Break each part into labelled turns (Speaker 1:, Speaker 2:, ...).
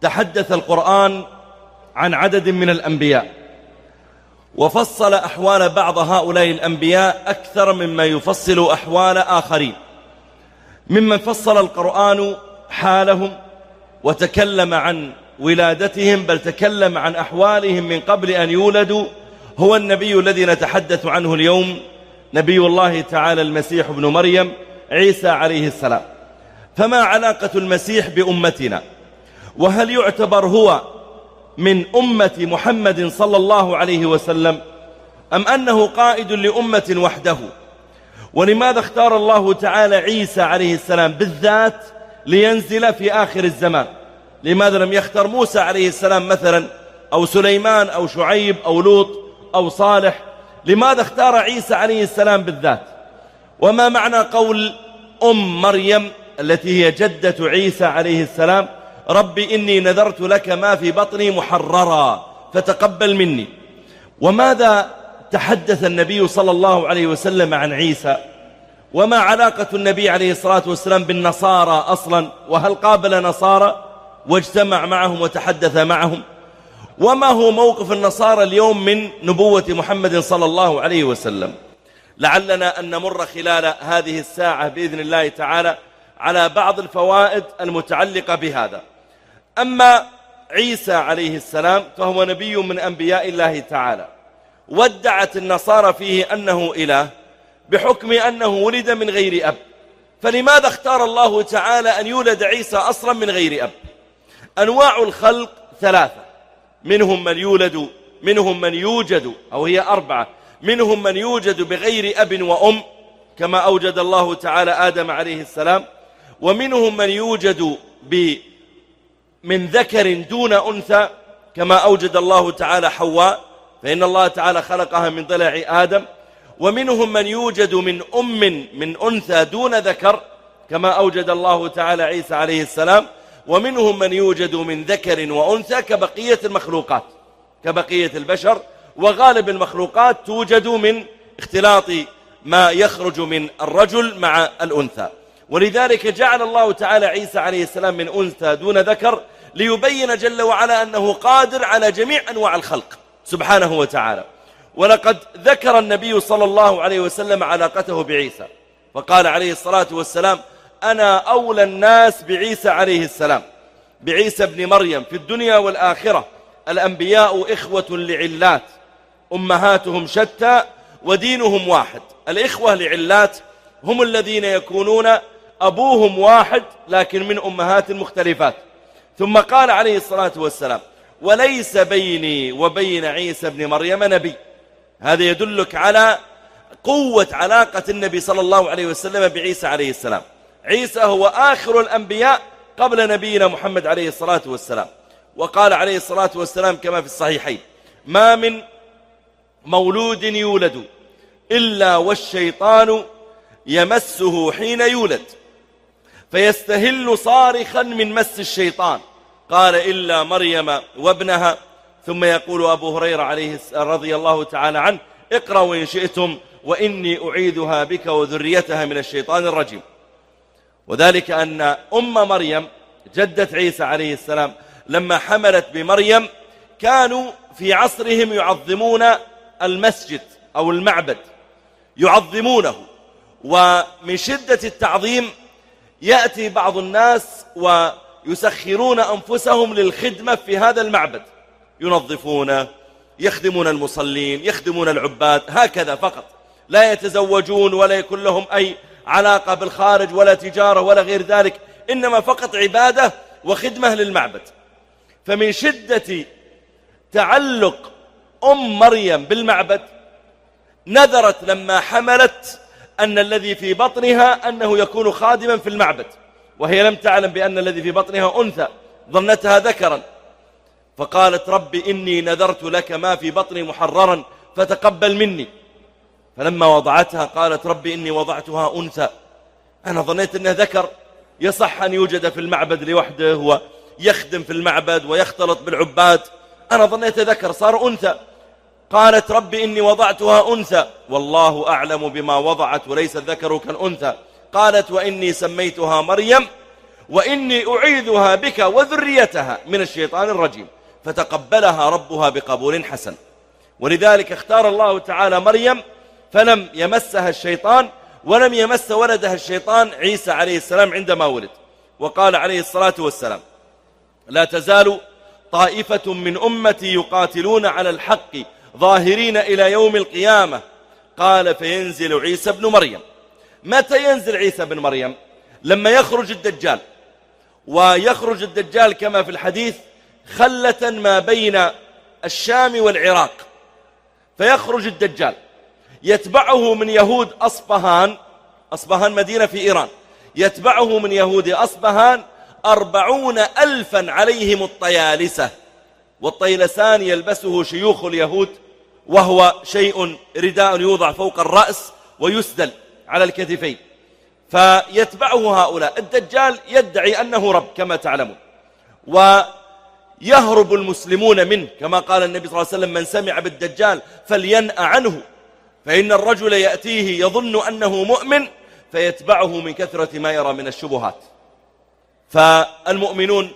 Speaker 1: تحدث القرآن عن عدد من الأنبياء، وفصل أحوال بعض هؤلاء الأنبياء أكثر مما يفصل أحوال آخرين، ممن فصل القرآن حالهم وتكلم عن ولادتهم، بل تكلم عن أحوالهم من قبل أن يولدوا، هو النبي الذي نتحدث عنه اليوم، نبي الله تعالى المسيح ابن مريم عيسى عليه السلام. فما علاقة المسيح بأمتنا؟ وهل يعتبر هو من أمة محمد صلى الله عليه وسلم، أم أنه قائد لأمة وحده؟ ولماذا اختار الله تعالى عيسى عليه السلام بالذات لينزل في آخر الزمان؟ لماذا لم يختار موسى عليه السلام مثلا، أو سليمان أو شعيب أو لوط أو صالح؟ لماذا اختار عيسى عليه السلام بالذات؟ وما معنى قول مريم التي هي جدة عيسى عليه السلام: رب إني نذرت لك ما في بطني محررا فتقبل مني؟ وماذا تحدث النبي صلى الله عليه وسلم عن عيسى؟ وما علاقة النبي عليه الصلاة والسلام بالنصارى أصلا؟ وهل قابل نصارى واجتمع معهم وتحدث معهم؟ وما هو موقف النصارى اليوم من نبوة محمد صلى الله عليه وسلم؟ لعلنا أن نمر خلال هذه الساعة بإذن الله تعالى على بعض الفوائد المتعلقة بهذا. أما عيسى عليه السلام فهو نبي من أنبياء الله تعالى، وادعت النصارى فيه أنه إله بحكم أنه ولد من غير أب. فلماذا اختار الله تعالى أن يولد عيسى أصلا من غير أب؟ أنواع الخلق ثلاثة: منهم من يوجد أو هي أربعة، منهم من يوجد بغير أب وأم كما أوجد الله تعالى آدم عليه السلام، ومنهم من يوجد من ذكر دون أنثى كما أوجد الله تعالى حواء، فإن الله تعالى خلقها من ضلع آدم، ومنهم من يوجد من أنثى دون ذكر كما أوجد الله تعالى عيسى عليه السلام، ومنهم من يوجد من ذكر وأنثى كبقية المخلوقات، كبقية البشر. وغالب المخلوقات توجد من اختلاط ما يخرج من الرجل مع الأنثى، ولذلك جعل الله تعالى عيسى عليه السلام من أنثى دون ذكر ليبين جل وعلا أنه قادر على جميع أنواع الخلق سبحانه وتعالى. ولقد ذكر النبي صلى الله عليه وسلم علاقته بعيسى، فقال عليه الصلاة والسلام: أنا أولى الناس بعيسى عليه السلام، بعيسى ابن مريم في الدنيا والآخرة. الأنبياء إخوة لعلات، أمهاتهم شتى ودينهم واحد. الإخوة لعلات هم الذين يكونون أبوهم واحد لكن من أمهات مختلفات. ثم قال عليه الصلاة والسلام: وليس بيني وبين عيسى ابن مريم نبي. هذا يدلك على قوة علاقة النبي صلى الله عليه وسلم بعيسى عليه السلام. عيسى هو آخر الأنبياء قبل نبينا محمد عليه الصلاة والسلام. وقال عليه الصلاة والسلام كما في الصحيحين: ما من مولود يولد إلا والشيطان يمسه حين يولد فيستهل صارخا من مس الشيطان، قال: إلا مريم وابنها. ثم يقول أبو هريرة رضي الله تعالى عنه: اقرأوا إن شئتم: وإني أعيذها بك وذريتها من الشيطان الرجيم. وذلك أن مريم جدة عيسى عليه السلام لما حملت بمريم كانوا في عصرهم يعظمون المسجد أو المعبد، يعظمونه، ومن شدة التعظيم يأتي بعض الناس ويسخرون أنفسهم للخدمة في هذا المعبد، ينظفون، يخدمون المصلين، يخدمون العباد، هكذا فقط، لا يتزوجون ولا يكون لهم أي علاقة بالخارج ولا تجارة ولا غير ذلك، إنما فقط عبادة وخدمة للمعبد. فمن شدة تعلق مريم بالمعبد نذرت لما حملت أن الذي في بطنها أنه يكون خادما في المعبد، وهي لم تعلم بأن الذي في بطنها أنثى، ظنتها ذكرا، فقالت: رب إني نذرت لك ما في بطني محررا فتقبل مني. فلما وضعتها قالت: رب إني وضعتها أنثى، أنا ظنيت أنه ذكر يصح أن يوجد في المعبد لوحده ويخدم في المعبد ويختلط بالعباد، أنا ظنيت ذكر صار أنثى. قالت: رب إني وضعتها أنثى والله أعلم بما وضعت وليس الذكر كالأنثى. قالت: وإني سميتها مريم وإني أعيذها بك وذريتها من الشيطان الرجيم، فتقبلها ربها بقبول حسن. ولذلك اختار الله تعالى مريم فلم يمسها الشيطان ولم يمس ولدها الشيطان عيسى عليه السلام عندما ولد. وقال عليه الصلاة والسلام: لا تزال طائفة من أمتي يقاتلون على الحق ظاهرين إلى يوم القيامة. قال: فينزل عيسى بن مريم. متى ينزل عيسى بن مريم؟ لما يخرج الدجال، ويخرج الدجال كما في الحديث خلة ما بين الشام والعراق، فيخرج الدجال يتبعه من يهود أصبهان مدينة في إيران، يتبعه من يهود أصبهان 40,000 عليهم الطيالسة، والطيلسان يلبسه شيوخ اليهود، وهو شيء رداء يوضع فوق الرأس ويسدل على الكتفين، فيتبعه هؤلاء. الدجال يدعي أنه رب كما تعلمون، ويهرب المسلمون منه، كما قال النبي صلى الله عليه وسلم: من سمع بالدجال فلينأ عنه، فإن الرجل يأتيه يظن أنه مؤمن فيتبعه من كثرة ما يرى من الشبهات. فالمؤمنون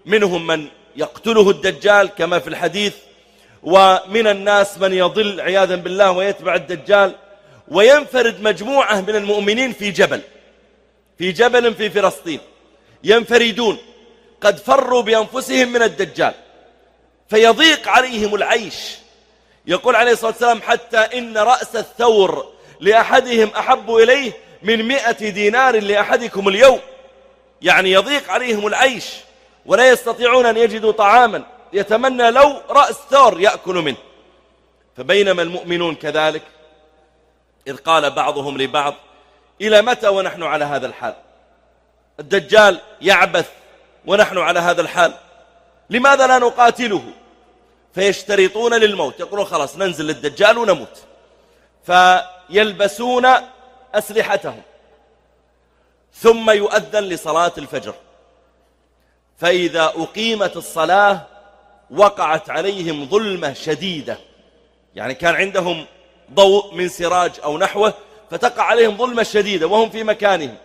Speaker 1: منهم من يقتله الدجال كما في الحديث، ومن الناس من يضل عياذا بالله ويتبع الدجال. وينفرد مجموعة من المؤمنين في جبل في فلسطين، ينفردون قد فروا بأنفسهم من الدجال، فيضيق عليهم العيش. يقول عليه الصلاة والسلام: حتى إن رأس الثور لأحدهم أحب إليه من 100 دينار لأحدكم اليوم. يعني يضيق عليهم العيش ولا يستطيعون أن يجدوا طعاما، يتمنى لو رأس ثور يأكل منه. فبينما المؤمنون كذلك، إذ قال بعضهم لبعض: إلى متى ونحن على هذا الحال؟ الدجال يعبث ونحن على هذا الحال، لماذا لا نقاتله؟ فيشترطون للموت، يقولون: خلاص ننزل للدجال ونموت. فيلبسون أسلحتهم، ثم يؤذن لصلاة الفجر، فإذا أقيمت الصلاة وقعت عليهم ظلمة شديدة، يعني كان عندهم ضوء من سراج أو نحوه، فتقع عليهم ظلمة شديدة وهم في مكانهم،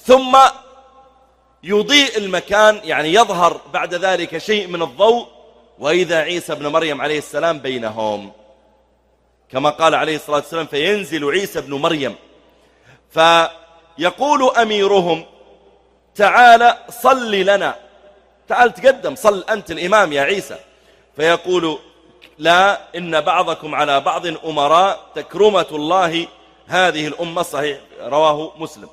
Speaker 1: ثم يضيء المكان، يعني يظهر بعد ذلك شيء من الضوء، وإذا عيسى بن مريم عليه السلام بينهم، كما قال عليه الصلاة والسلام: فينزل عيسى بن مريم، فيقول أميرهم: تعال صل لنا، تعال تقدم، صل أنت الإمام يا عيسى. فيقول: لا، إن بعضكم على بعض أمراء، تكرمة الله هذه الأمة. صحيح، رواه مسلم.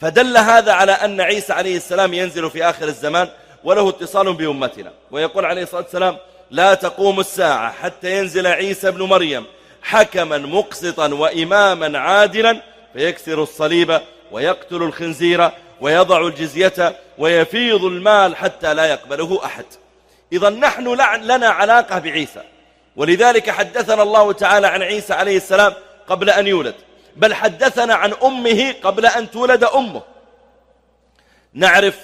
Speaker 1: فدل هذا على أن عيسى عليه السلام ينزل في آخر الزمان وله اتصال بأمتنا. ويقول عليه الصلاة والسلام: لا تقوم الساعة حتى ينزل عيسى بن مريم حكما مقسطا وإماما عادلا، فيكسر الصليب ويقتل الخنزير ويضع الجزية ويفيض المال حتى لا يقبله أحد. إذن نحن لنا علاقة بعيسى، ولذلك حدثنا الله تعالى عن عيسى عليه السلام قبل أن يولد، بل حدثنا عن أمه قبل أن تولد أمه. نعرف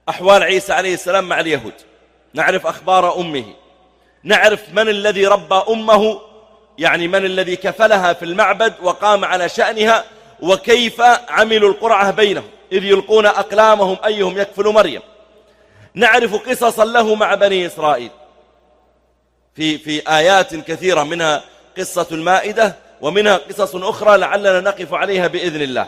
Speaker 1: أحوال عيسى عليه السلام مع اليهود، نعرف أخبار أمه، نعرف من الذي ربى أمه، يعني من الذي كفلها في المعبد وقام على شأنها، وكيف عملوا القرعة بينهم إذ يلقون أقلامهم أيهم يكفل مريم. نعرف قصصا له مع بني إسرائيل في آيات كثيرة، منها قصة المائدة، ومنها قصص أخرى لعلنا نقف عليها بإذن الله.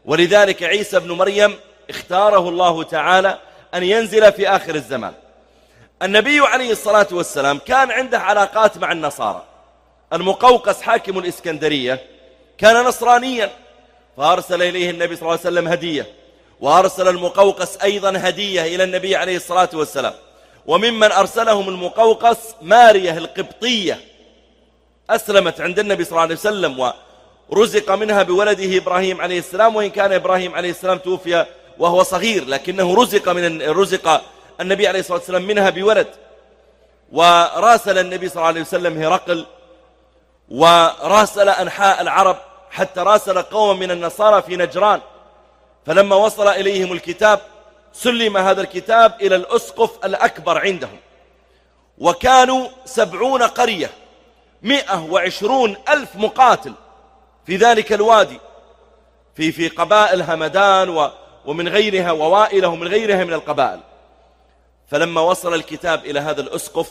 Speaker 1: ولذلك عيسى بن مريم اختاره الله تعالى أن ينزل في آخر الزمان. النبي عليه الصلاة والسلام كان عنده علاقات مع النصارى. المقوقس حاكم الإسكندرية كان نصرانيا، فأرسل إليه النبي صلى الله عليه وسلم هدية، وأرسل المقوقس أيضا هدية إلى النبي عليه الصلاة والسلام. وممن أرسلهم المقوقس مارية القبطية، أسلمت عند النبي صلى الله عليه وسلم ورزق منها بولده إبراهيم عليه السلام، وإن كان إبراهيم عليه السلام توفي وهو صغير، لكنه رزق النبي عليه الصلاة والسلام منها بولد. وراسل النبي صلى الله عليه وسلم هرقل، وراسل أنحاء العرب، حتى راسل قوم من النصارى في نجران. فلما وصل إليهم الكتاب سلم هذا الكتاب إلى الأسقف الأكبر عندهم، وكانوا 70 قرية، 120,000 مقاتل في ذلك الوادي، في قبائل همدان ومن غيرها ووائلة ومن غيرها من القبائل. فلما وصل الكتاب إلى هذا الأسقف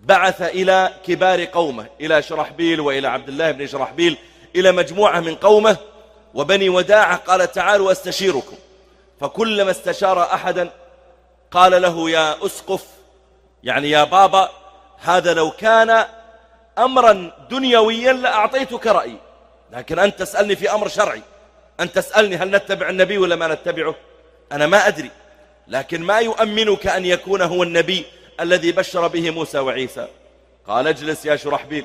Speaker 1: بعث إلى كبار قومه، إلى شرحبيل وإلى عبد الله بن شرحبيل، إلى مجموعة من قومه وبني وداعة، قال تعالوا أستشيركم. فكلما استشار أحدا قال له يا أسقف، يعني يا بابا، هذا لو كان أمرا دنيويا لأعطيتك رأيي، لكن أنت تسألني في أمر شرعي، أنت تسألني هل نتبع النبي ولا ما نتبعه، أنا ما أدري، لكن ما يؤمنك أن يكون هو النبي الذي بشر به موسى وعيسى. قال اجلس يا شرحبيل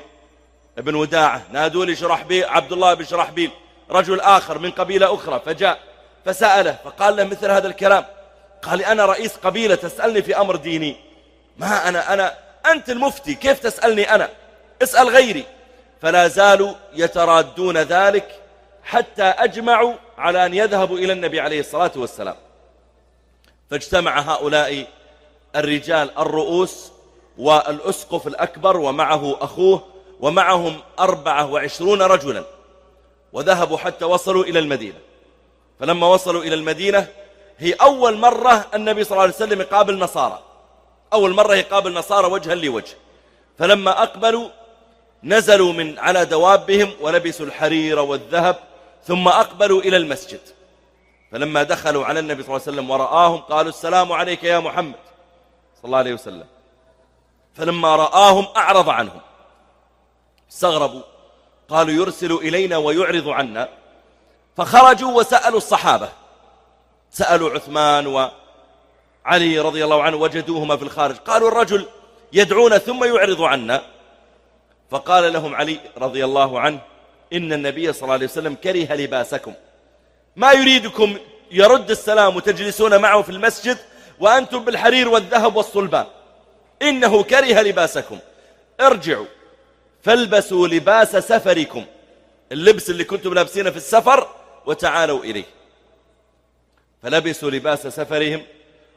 Speaker 1: ابن وداعة. نادوا لي شرحبيل، عبد الله بن شرحبيل، رجل آخر من قبيلة أخرى، فجاء فسأله فقال له مثل هذا الكلام. قال أنا رئيس قبيلة تسألني في أمر ديني، ما أنت المفتي، كيف تسألني أنا؟ اسأل غيري. فلا زالوا يترادون ذلك حتى أجمعوا على أن يذهبوا إلى النبي عليه الصلاة والسلام. فاجتمع هؤلاء الرجال الرؤوس والأسقف الأكبر ومعه أخوه ومعهم 24 رجلا، وذهبوا حتى وصلوا إلى المدينة. فلما وصلوا إلى المدينة هي أول مرة النبي صلى الله عليه وسلم يقابل نصارى، أول مرة يقابل نصارى وجها لوجه. فلما أقبلوا نزلوا من على دوابهم ولبسوا الحرير والذهب، ثم أقبلوا إلى المسجد. فلما دخلوا على النبي صلى الله عليه وسلم ورآهم قالوا السلام عليك يا محمد صلى الله عليه وسلم. فلما رآهم أعرض عنهم، استغربوا، قالوا يرسل إلينا ويعرض عنا. فخرجوا وسألوا الصحابة، سألوا عثمان وعلي رضي الله عنه، وجدوهما في الخارج، قالوا الرجل يدعونا ثم يعرض عنا. فقال لهم علي رضي الله عنه إن النبي صلى الله عليه وسلم كره لباسكم، ما يريدكم يرد السلام وتجلسون معه في المسجد وأنتم بالحرير والذهب والصلبان، إنه كره لباسكم، ارجعوا فالبسوا لباس سفركم، اللبس اللي كنتم لابسينه في السفر، وتعالوا إليه. فلبسوا لباس سفرهم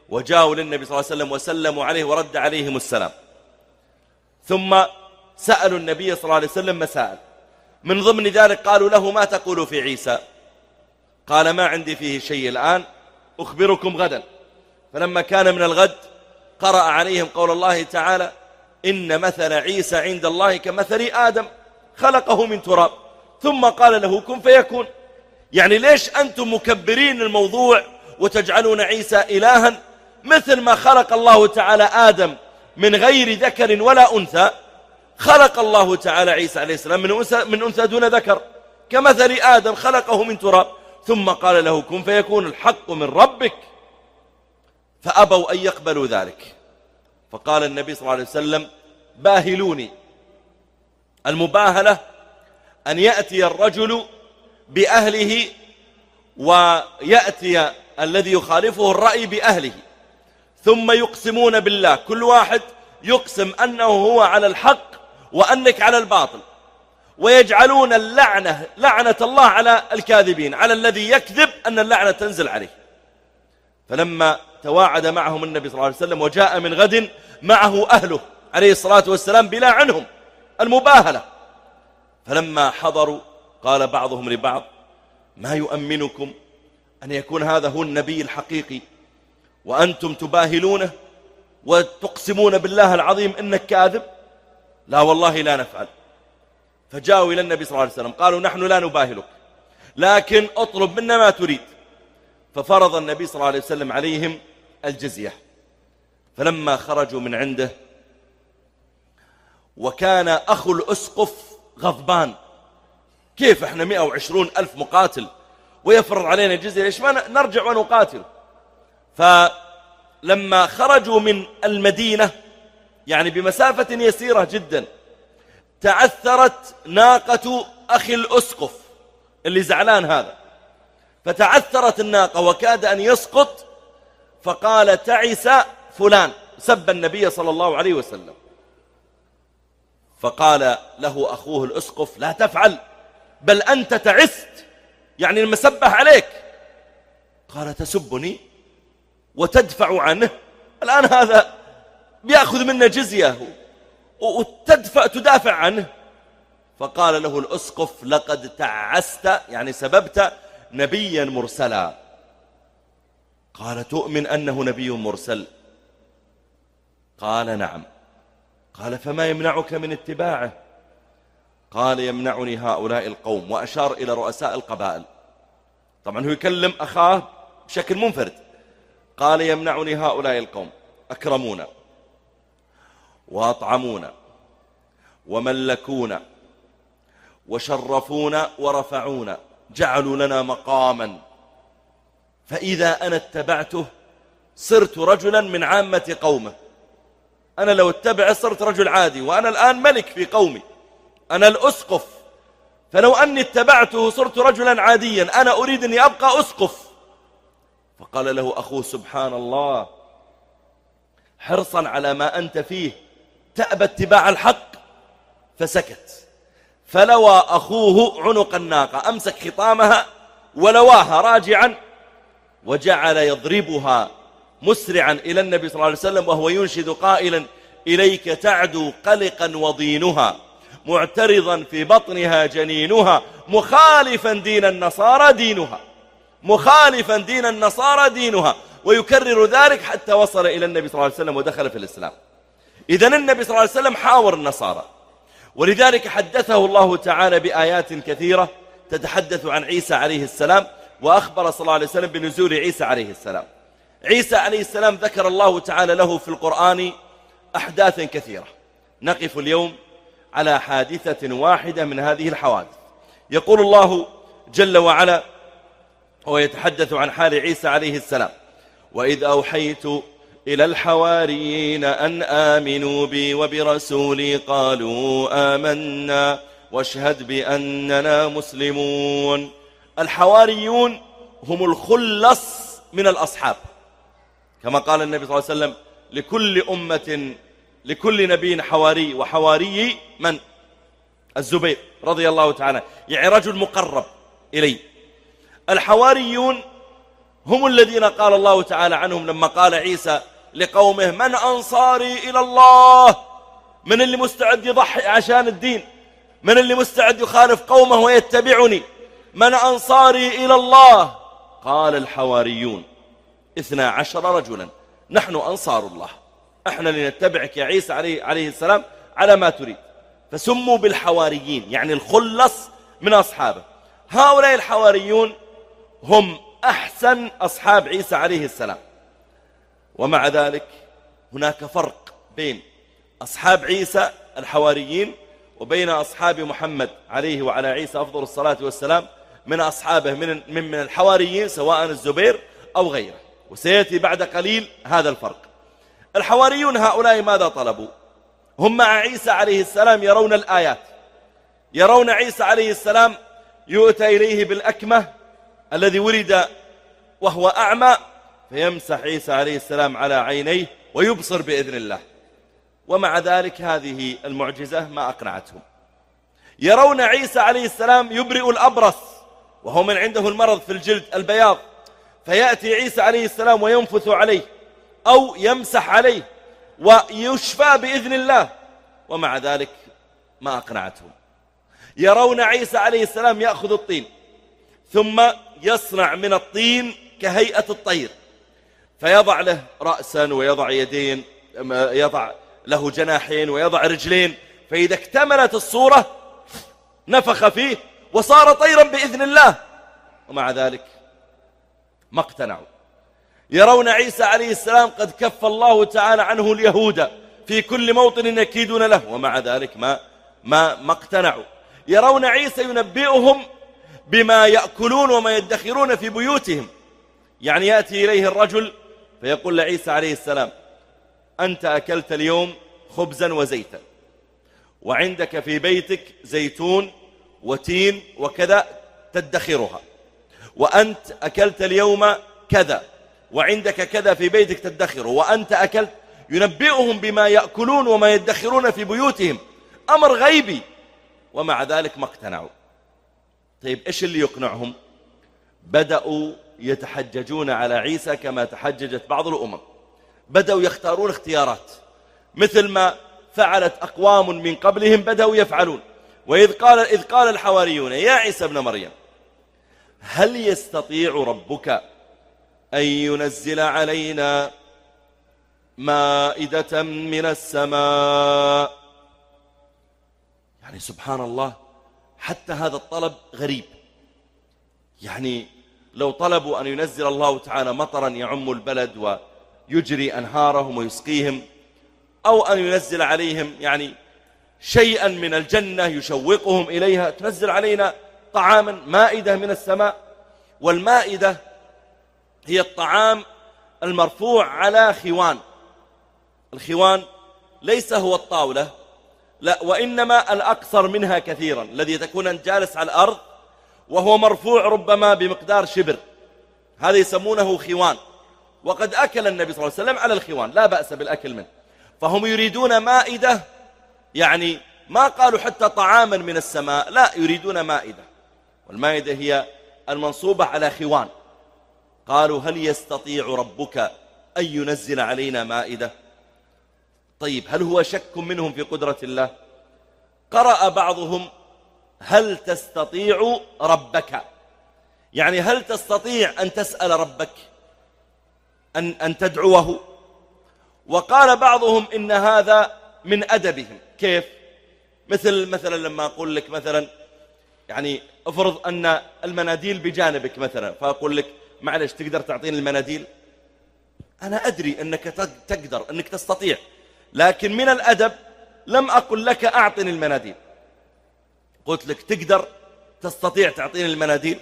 Speaker 1: وجاءوا للنبي صلى الله عليه وسلم وسلموا عليه ورد عليهم السلام. ثم سألوا النبي صلى الله عليه وسلم مسائل، من ضمن ذلك قالوا له ما تقول في عيسى؟ قال ما عندي فيه شيء الآن، أخبركم غدا. فلما كان من الغد قرأ عليهم قول الله تعالى إن مثل عيسى عند الله كمثل آدم خلقه من تراب ثم قال له كن فيكون. يعني ليش أنتم مكبرين الموضوع وتجعلون عيسى إلها، مثل ما خلق الله تعالى آدم من غير ذكر ولا أنثى، خلق الله تعالى عيسى عليه السلام من أنثى دون ذكر، كمثل آدم خلقه من تراب ثم قال له كن فيكون، الحق من ربك. فأبوا أن يقبلوا ذلك. فقال النبي صلى الله عليه وسلم باهلوني. المباهلة أن يأتي الرجل بأهله ويأتي الذي يخالفه الرأي بأهله، ثم يقسمون بالله، كل واحد يقسم أنه هو على الحق وأنك على الباطل، ويجعلون لعنة الله على الكاذبين، على الذي يكذب أن اللعنة تنزل عليه. فلما تواعد معهم النبي صلى الله عليه وسلم وجاء من غد معه أهله عليه الصلاة والسلام بلا عنهم، المباهلة. فلما حضروا قال بعضهم لبعض ما يؤمنكم أن يكون هذا هو النبي الحقيقي وأنتم تباهلونه وتقسمون بالله العظيم إنك كاذب؟ لا والله لا نفعل. فجاءوا إلى النبي صلى الله عليه وسلم قالوا نحن لا نباهلك، لكن اطلب منا ما تريد. ففرض النبي صلى الله عليه وسلم عليهم الجزية. فلما خرجوا من عنده وكان أخو الأسقف غضبان، كيف احنا 120,000 مقاتل ويفرض علينا الجزية، ليش ما نرجع ونقاتل؟ فلما خرجوا من المدينة يعني بمسافة يسيرة جدا، تعثرت ناقة أخي الأسقف اللي زعلان هذا، فتعثرت الناقة وكاد أن يسقط، فقال تعس فلان، سب النبي صلى الله عليه وسلم. فقال له أخوه الأسقف لا تفعل، بل أنت تعست، يعني المسبح عليك. قال تسبني وتدفع عنه، الآن هذا بيأخذ منا جزية تدافع عنه. فقال له الأسقف لقد تعست، يعني سببت نبيا مرسلا، قال تؤمن أنه نبي مرسل؟ قال نعم. قال فما يمنعك من اتباعه؟ قال يمنعني هؤلاء القوم، وأشار إلى رؤساء القبائل. طبعا هو يكلم أخاه بشكل منفرد. قال يمنعني هؤلاء القوم، أكرمونا وأطعمونا وملكونا وشرفونا ورفعونا، جعلوا لنا مقاما، فإذا أنا اتبعته صرت رجلا من عامة قومه. أنا لو اتبع صرت رجل عادي، وأنا الآن ملك في قومي، أنا الأسقف، فلو أني اتبعته صرت رجلا عاديا، أنا أريد أني أبقى أسقف. فقال له أخوه سبحان الله، حرصا على ما أنت فيه تأبى اتباع الحق؟ فسكت. فلوى أخوه عنق الناقة، أمسك خطامها ولواها راجعا، وجعل يضربها مسرعا إلى النبي صلى الله عليه وسلم وهو ينشد قائلا إليك تعدو قلقا وضينها معترضا في بطنها جنينها مخالفا دين النصارى دينها، مخالفا دين النصارى دينها، ويكرر ذلك حتى وصل إلى النبي صلى الله عليه وسلم ودخل في الإسلام. إذن النبي صلى الله عليه وسلم حاور النصارى، ولذلك حدثه الله تعالى بآيات كثيرة تتحدث عن عيسى عليه السلام، وأخبر صلى الله عليه وسلم بنزول عيسى عليه السلام. عيسى عليه السلام ذكر الله تعالى له في القرآن أحداث كثيرة، نقف اليوم على حادثة واحدة من هذه الحوادث. يقول الله جل وعلا وهو يتحدث عن حال عيسى عليه السلام: وإذ أوحيت إلى الحواريين أن آمنوا بي وبرسولي قالوا آمنا واشهد بأننا مسلمون. الحواريون هم الخلص من الأصحاب، كما قال النبي صلى الله عليه وسلم: لكل أمة لكل نبي حواري، وحواري من؟ الزبير رضي الله تعالى، يعني رجل مقرب إلي. الحواريون هم الذين قال الله تعالى عنهم لما قال عيسى لقومه: من أنصاري إلى الله؟ من اللي مستعد يضحي عشان الدين؟ من اللي مستعد يخالف قومه ويتبعني؟ من أنصاري إلى الله؟ قال الحواريون 12 رجلا نحن أنصار الله، احنا لنتبعك يا عيسى عليه السلام على ما تريد. فسموا بالحواريين، يعني الخلص من أصحابه. هؤلاء الحواريون هم أحسن أصحاب عيسى عليه السلام، ومع ذلك هناك فرق بين أصحاب عيسى الحواريين وبين أصحاب محمد عليه وعلى عيسى أفضل الصلاة والسلام من أصحابه من الحواريين، سواء الزبير أو غيره، وسيأتي بعد قليل هذا الفرق. الحواريون هؤلاء ماذا طلبوا؟ هم مع عيسى عليه السلام يرون الآيات، يرون عيسى عليه السلام يؤتى إليه بالأكمة الذي ولد وهو أعمى، فيمسح عيسى عليه السلام على عينيه ويبصر بإذن الله، ومع ذلك هذه المعجزة ما أقنعتهم. يرون عيسى عليه السلام يبرئ الأبرص وهو من عنده المرض في الجلد البياض، فيأتي عيسى عليه السلام وينفث عليه أو يمسح عليه ويشفى بإذن الله، ومع ذلك ما أقنعتهم. يرون عيسى عليه السلام يأخذ الطين ثم يصنع من الطين كهيئة الطير، فيضع له رأسا ويضع يدين، يضع له جناحين ويضع رجلين، فإذا اكتملت الصورة نفخ فيه وصار طيرا بإذن الله، ومع ذلك ما اقتنعوا. يرون عيسى عليه السلام قد كف الله تعالى عنه اليهود في كل موطن يكيدون له، ومع ذلك ما اقتنعوا. يرون عيسى ينبئهم بما يأكلون وما يدخرون في بيوتهم، يعني يأتي إليه الرجل فيقول لعيسى عليه السلام: أنت أكلت اليوم خبزا وزيتا، وعندك في بيتك زيتون وتين وكذا تدخرها، وأنت أكلت اليوم كذا وعندك كذا في بيتك تدخره، وأنت أكلت. ينبئهم بما يأكلون وما يدخرون في بيوتهم، أمر غيبي، ومع ذلك ما اقتنعوا. طيب إيش اللي يقنعهم؟ بدأوا يتحججون على عيسى كما تحججت بعض الأمم، بدأوا يختارون اختيارات مثل ما فعلت أقوام من قبلهم بدأوا يفعلون. وإذ قال الحواريون: يا عيسى ابن مريم هل يستطيع ربك أن ينزل علينا مائدة من السماء. يعني سبحان الله، حتى هذا الطلب غريب. يعني لو طلبوا أن ينزل الله تعالى مطرا يعم البلد ويجري أنهارهم ويسقيهم، أو أن ينزل عليهم يعني شيئا من الجنة يشوقهم إليها، تنزل علينا طعاما مائدة من السماء. والمائدة هي الطعام المرفوع على خوان. الخوان ليس هو الطاولة، لا، وإنما الأقصر منها كثيرا، الذي تكون جالس على الأرض وهو مرفوع ربما بمقدار شبر، هذا يسمونه خوان. وقد أكل النبي صلى الله عليه وسلم على الخوان، لا بأس بالأكل منه. فهم يريدون مائدة، يعني ما قالوا حتى طعاما من السماء، لا، يريدون مائدة. والمائدة هي المنصوبة على خوان. قالوا هل يستطيع ربك أن ينزل علينا مائدة؟ طيب، هل هو شك منهم في قدرة الله؟ قرأ بعضهم هل تستطيع ربك، يعني هل تستطيع أن تسأل ربك، أن تدعوه. وقال بعضهم إن هذا من أدبهم. كيف؟ مثلا لما أقول لك مثلا، يعني افرض أن المناديل بجانبك مثلا، فأقول لك معلش تقدر تعطيني المناديل؟ أنا أدري أنك تقدر، أنك تستطيع، لكن من الأدب لم أقل لك أعطني المناديل، قلت لك تقدر تستطيع تعطيني المناديل.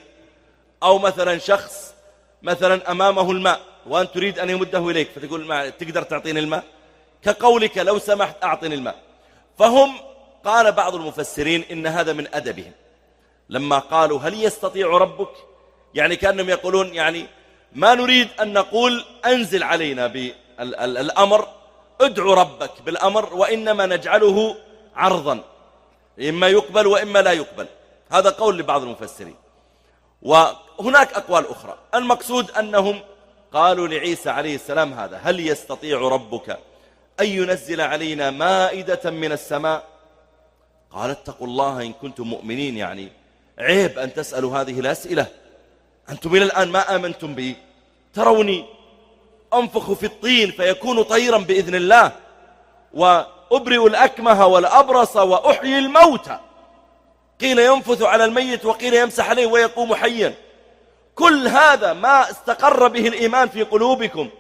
Speaker 1: أو مثلا شخص مثلا أمامه الماء وأن تريد أن يمده إليك، فتقول تقدر تعطيني الماء، كقولك لو سمحت أعطني الماء. فهم قال بعض المفسرين إن هذا من أدبهم، لما قالوا هل يستطيع ربك، يعني كأنهم يقولون يعني ما نريد أن نقول أنزل علينا بالأمر، ادعو ربك بالأمر، وإنما نجعله عرضا، إما يقبل وإما لا يقبل. هذا قول لبعض المفسرين. وهناك أقوال أخرى. المقصود أنهم قالوا لعيسى عليه السلام هذا، هل يستطيع ربك أن ينزل علينا مائدة من السماء؟ قال اتقوا الله إن كنتم مؤمنين. يعني عيب أن تسألوا هذه الأسئلة، أنتم إلى الآن ما آمنتم بي. تروني أنفخ في الطين فيكون طيرا بإذن الله، وأبرئ الأكمه والأبرص وأحيي الموتى، قيل ينفث على الميت وقيل يمسح عليه ويقوم حيا. كل هذا ما استقر به الإيمان في قلوبكم،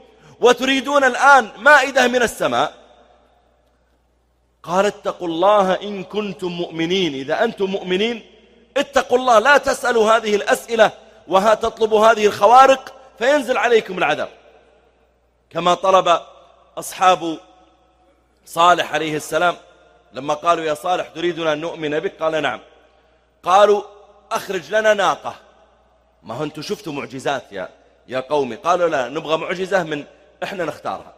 Speaker 1: وتريدون الآن مائدة من السماء. قال اتقوا الله إن كنتم مؤمنين. إذا أنتم مؤمنين اتقوا الله، لا تسألوا هذه الأسئلة تطلبوا هذه الخوارق فينزل عليكم العذاب، كما طلب أصحاب صالح عليه السلام لما قالوا يا صالح تريدنا أن نؤمن بك؟ قال نعم. قالوا أخرج لنا ناقة. ما هو أنتم شفتوا معجزات يا قومي. قالوا لا، نبغى معجزة من إحنا نختارها،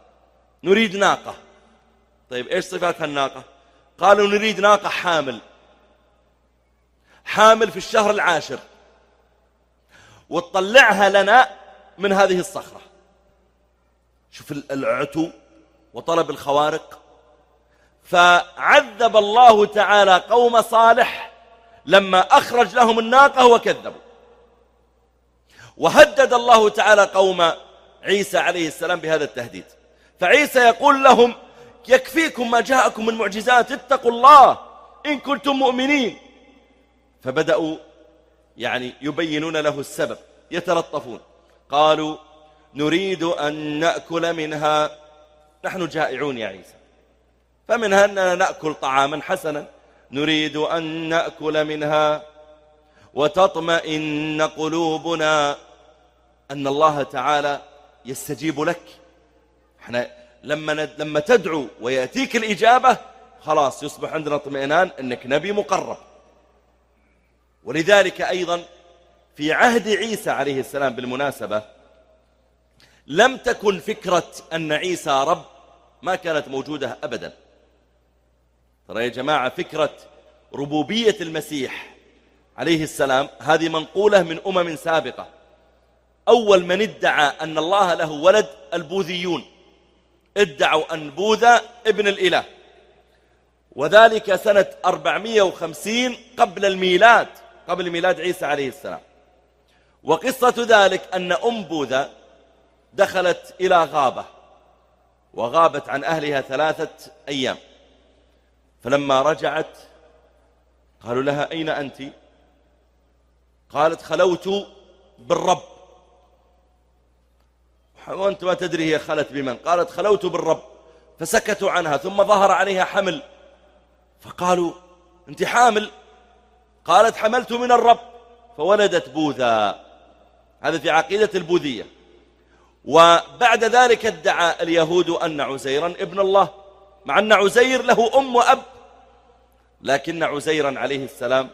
Speaker 1: نريد ناقة. طيب إيش صفات الناقة؟ قالوا نريد ناقة حامل في الشهر العاشر، وتطلعها لنا من هذه الصخرة. شوف العتو وطلب الخوارق. فعذب الله تعالى قوم صالح لما أخرج لهم الناقة وكذبوا، وهدد الله تعالى قوم عيسى عليه السلام بهذا التهديد. فعيسى يقول لهم يكفيكم ما جاءكم من معجزات، اتقوا الله إن كنتم مؤمنين. فبدأوا يعني يبينون له السبب، يتلطفون. قالوا نريد أن نأكل منها، نحن جائعون يا عيسى، فمنها أننا نأكل طعاما حسنا، نريد أن نأكل منها وتطمئن قلوبنا، أن الله تعالى يستجيب لك. احنا لما تدعو ويأتيك الإجابة خلاص يصبح عندنا اطمئنان أنك نبي مقرب. ولذلك أيضا في عهد عيسى عليه السلام بالمناسبة لم تكن فكرة أن عيسى رب، ما كانت موجودة أبدا. ترى يا جماعة فكرة ربوبية المسيح عليه السلام هذه منقولة من أمم سابقة. أول من ادعى أن الله له ولد البوذيون، ادعوا أن بوذا ابن الإله، وذلك سنة 450 قبل الميلاد، قبل ميلاد عيسى عليه السلام. وقصة ذلك أن أم بوذا دخلت إلى غابة وغابت عن أهلها 3 أيام، فلما رجعت قالوا لها أين أنت؟ قالت خلوت بالرب. وأنت ما تدري هي خلت بمن، قالت خلوت بالرب، فسكتوا عنها. ثم ظهر عليها حمل فقالوا أنت حامل؟ قالت حملت من الرب، فولدت بوذا. هذا في عقيدة البوذية. وبعد ذلك ادعى اليهود أن عزيرا ابن الله، مع أن عزير له أم وأب، لكن عزيرا عليه السلام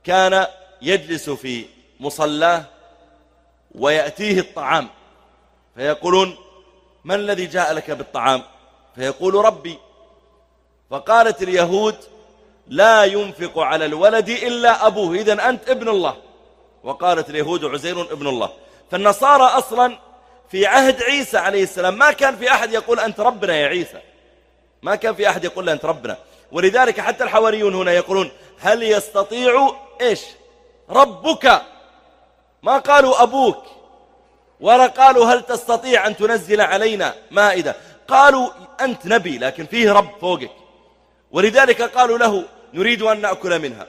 Speaker 1: كان يجلس في مصلاه ويأتيه الطعام فيقولون من الذي جاء لك بالطعام؟ فيقول ربي. فقالت اليهود لا ينفق على الولد إلا أبوه، إذن أنت ابن الله. وقالت اليهود عزير ابن الله. فالنصارى أصلا في عهد عيسى عليه السلام ما كان في أحد يقول أنت ربنا يا عيسى، ما كان في أحد يقول أنت ربنا. ولذلك حتى الحواريون هنا يقولون هل يستطيع إيش ربك، ما قالوا أبوك، ولا قالوا هل تستطيع أن تنزل علينا مائدة، قالوا أنت نبي لكن فيه رب فوقك. ولذلك قالوا له نريد أن نأكل منها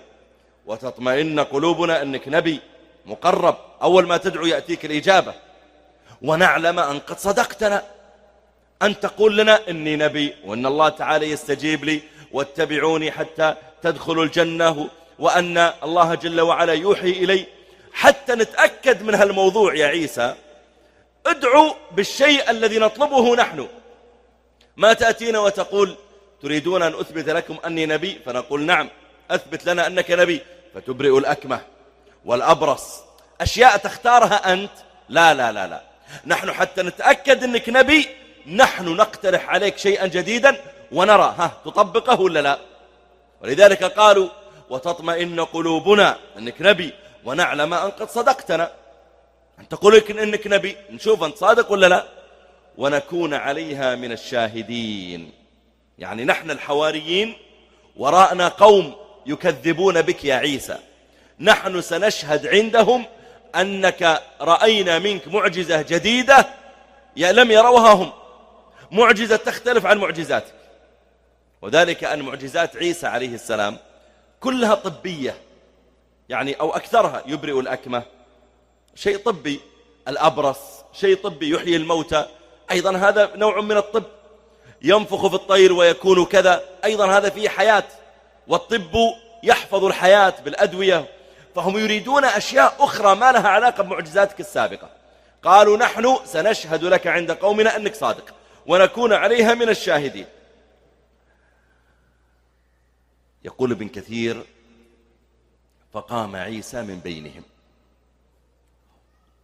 Speaker 1: وتطمئن قلوبنا أنك نبي مقرب، أول ما تدعو يأتيك الإجابة، ونعلم أن قد صدقتنا، أن تقول لنا إني نبي وأن الله تعالى يستجيب لي واتبعوني حتى تدخلوا الجنة، وأن الله جل وعلا يوحي إلي. حتى نتأكد من هالموضوع يا عيسى ادعوا بالشيء الذي نطلبه نحن، ما تأتينا وتقول تريدون أن أثبت لكم أني نبي، فنقول نعم أثبت لنا أنك نبي، فتبرئ الأكمه والأبرص، أشياء تختارها أنت. لا لا لا لا، نحن حتى نتأكد أنك نبي نحن نقترح عليك شيئا جديدا ونرى تطبقه ولا لا. ولذلك قالوا وتطمئن قلوبنا أنك نبي ونعلم أن قد صدقتنا، أن تقول إنك نبي نشوف أنت صادق ولا لا، ونكون عليها من الشاهدين. يعني نحن الحواريين وراءنا قوم يكذبون بك يا عيسى، نحن سنشهد عندهم أنك رأينا منك معجزة جديدة لم يروها هم، معجزة تختلف عن معجزاتك. وذلك أن معجزات عيسى عليه السلام كلها طبية، يعني أو أكثرها، يبرئ الأكمه شيء طبي، الأبرص شيء طبي، يحيي الموتى أيضا هذا نوع من الطب، ينفخ في الطير ويكون كذا أيضا هذا فيه حياة، والطب يحفظ الحياة بالأدوية. فهم يريدون أشياء أخرى ما لها علاقة بمعجزاتك السابقة. قالوا نحن سنشهد لك عند قومنا أنك صادق ونكون عليها من الشاهدين. يقول ابن كثير فقام عيسى من بينهم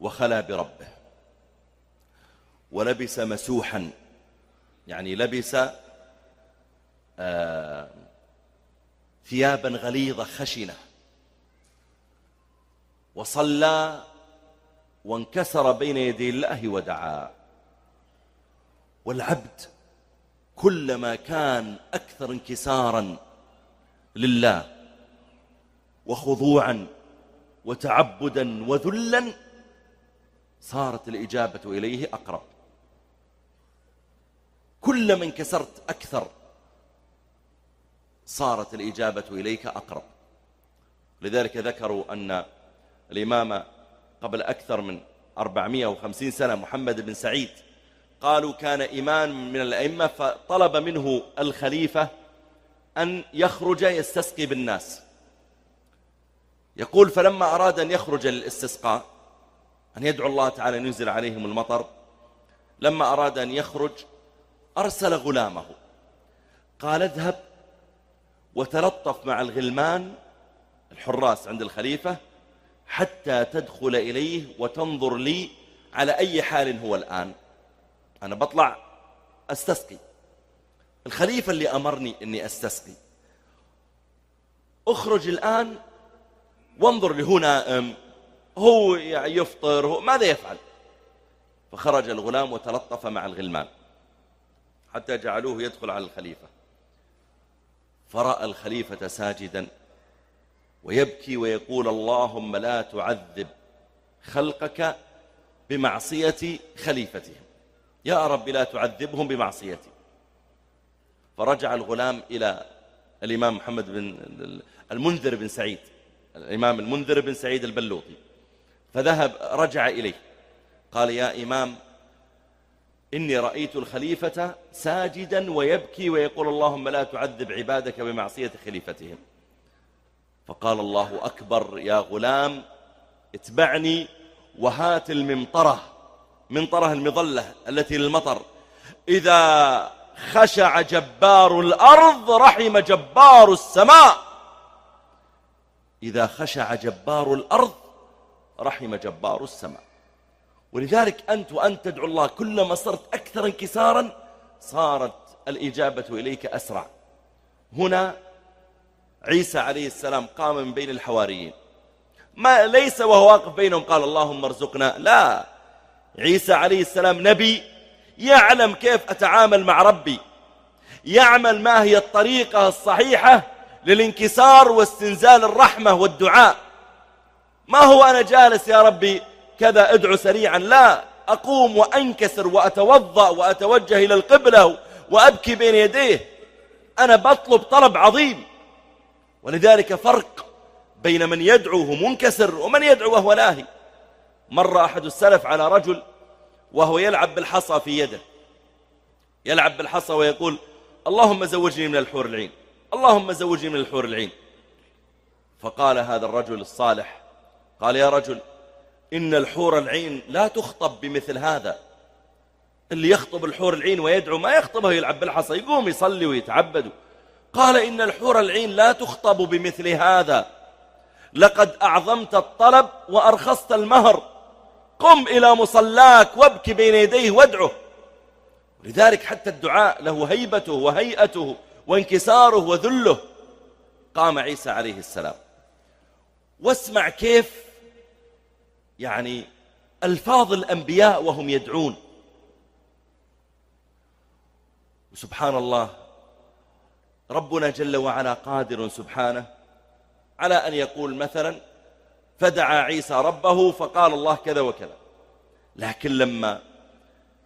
Speaker 1: وخلى بربه ولبس مسوحا، يعني لبس ثيابا غليظة خشنة، وصلى وانكسر بين يدي الله ودعا. والعبد كلما كان أكثر انكسارا لله وخضوعا وتعبدا وذلا صارت الإجابة إليه أقرب. كلما انكسرت أكثر صارت الإجابة إليك أقرب. لذلك ذكروا أن الإمام قبل أكثر من 450 سنة محمد بن سعيد قالوا كان إمام من الأئمة، فطلب منه الخليفة أن يخرج يستسقي بالناس. يقول فلما أراد أن يخرج للاستسقاء، أن يدعو الله تعالى أن ينزل عليهم المطر، لما أراد أن يخرج أرسل غلامه قال اذهب وتلطف مع الغلمان الحراس عند الخليفة حتى تدخل إليه وتنظر لي على أي حال هو الآن، أنا بطلع أستسقي، الخليفة اللي أمرني أني أستسقي، أخرج الآن وانظر لي، هو نائم، هو يفطر، هو ماذا يفعل؟ فخرج الغلام وتلطف مع الغلمان حتى جعلوه يدخل على الخليفة، فرأى الخليفة ساجدا ويبكي ويقول اللهم لا تعذب خلقك بمعصية خليفتهم، يا رب لا تعذبهم بمعصيتي. فرجع الغلام إلى الإمام محمد بن المنذر بن سعيد، الإمام المنذر بن سعيد البلوطي، رجع إليه قال: يا إمام، إني رأيت الخليفة ساجدا ويبكي ويقول: اللهم لا تعذب عبادك بمعصية خليفتهم. فقال: الله أكبر يا غلام، اتبعني وهات الممطرة، منطرة المظلة التي للمطر، إذا خشع جبار الأرض رحم جبار السماء. إذا خشع جبار الأرض رحم جبار السماء. ولذلك أنت تدعو الله، كلما صرت أكثر انكسارا صارت الإجابة إليك أسرع. هنا عيسى عليه السلام قام من بين الحواريين، ما ليس وهو واقف بينهم قال: اللهم ارزقنا، لا، عيسى عليه السلام نبي يعلم كيف أتعامل مع ربي، يعمل ما هي الطريقة الصحيحة للانكسار واستنزال الرحمة والدعاء. ما هو أنا جالس يا ربي كذا أدعو سريعا، لا، أقوم وأنكسر وأتوضأ وأتوجه إلى القبلة وأبكي بين يديه، أنا بطلب طلب عظيم. ولذلك فرق بين من يدعو وهو منكسر ومن يدعو وهو لاهي. مر أحد السلف على رجل وهو يلعب بالحصى في يده، يلعب بالحصى ويقول: اللهم زوجني من الحور العين، اللهم زوجني من الحور العين. فقال هذا الرجل الصالح، قال: يا رجل، إن الحور العين لا تخطب بمثل هذا. اللي يخطب الحور العين ويدعو ما يخطبه يلعب بالحصى، يقوم يصلي ويتعبد. قال: إن الحور العين لا تخطب بمثل هذا، لقد أعظمت الطلب وأرخصت المهر، قم إلى مصلاك وابكي بين يديه وادعه. لذلك حتى الدعاء له هيبته وهيئته وانكساره وذله. قام عيسى عليه السلام، واسمع كيف يعني ألفاظ الأنبياء وهم يدعون. وسبحان الله، ربنا جل وعلا قادر سبحانه على أن يقول مثلا: فدعا عيسى ربه فقال الله كذا وكذا. لكن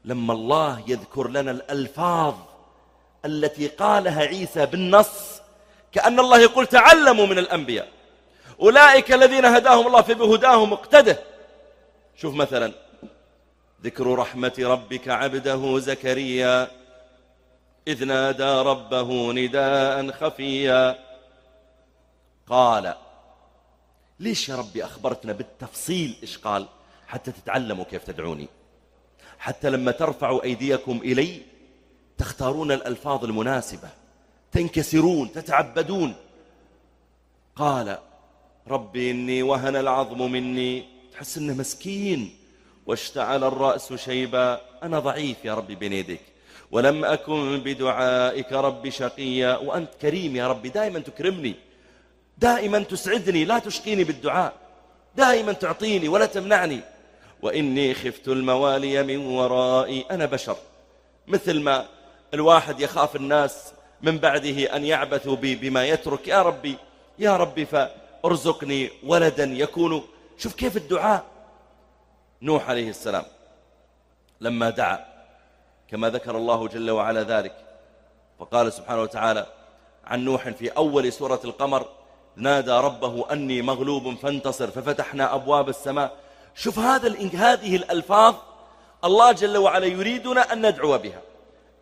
Speaker 1: لما الله يذكر لنا الألفاظ التي قالها عيسى بالنص، كأن الله يقول: تعلموا من الأنبياء، أولئك الذين هداهم الله فبهداهم اقتده. شوف مثلا: ذكر رحمة ربك عبده زكريا إذ نادى ربه نداء خفيا. قال: ليش يا ربي أخبرتنا بالتفصيل إيش قال؟ حتى تتعلموا كيف تدعوني، حتى لما ترفعوا أيديكم إلي تختارون الألفاظ المناسبة، تنكسرون، تتعبدون. قال: ربي إني وهن العظم مني، تحس إنه مسكين، واشتعل الرأس شيبا، أنا ضعيف يا ربي بين يديك، ولم أكن بدعائك ربي شقيا، وأنت كريم يا ربي، دائما تكرمني، دائما تسعدني، لا تشقيني بالدعاء، دائما تعطيني ولا تمنعني. وإني خفت الموالي من ورائي، أنا بشر، مثل ما الواحد يخاف الناس من بعده أن يعبثوا بما يترك، يا ربي يا ربي فارزقني ولدا يكون. شوف كيف الدعاء. نوح عليه السلام لما دعا كما ذكر الله جل وعلا ذلك، فقال سبحانه وتعالى عن نوح في أول سورة القمر: نادى ربه أني مغلوب فانتصر ففتحنا أبواب السماء. شوف هذه الألفاظ الله جل وعلا يريدنا أن ندعو بها.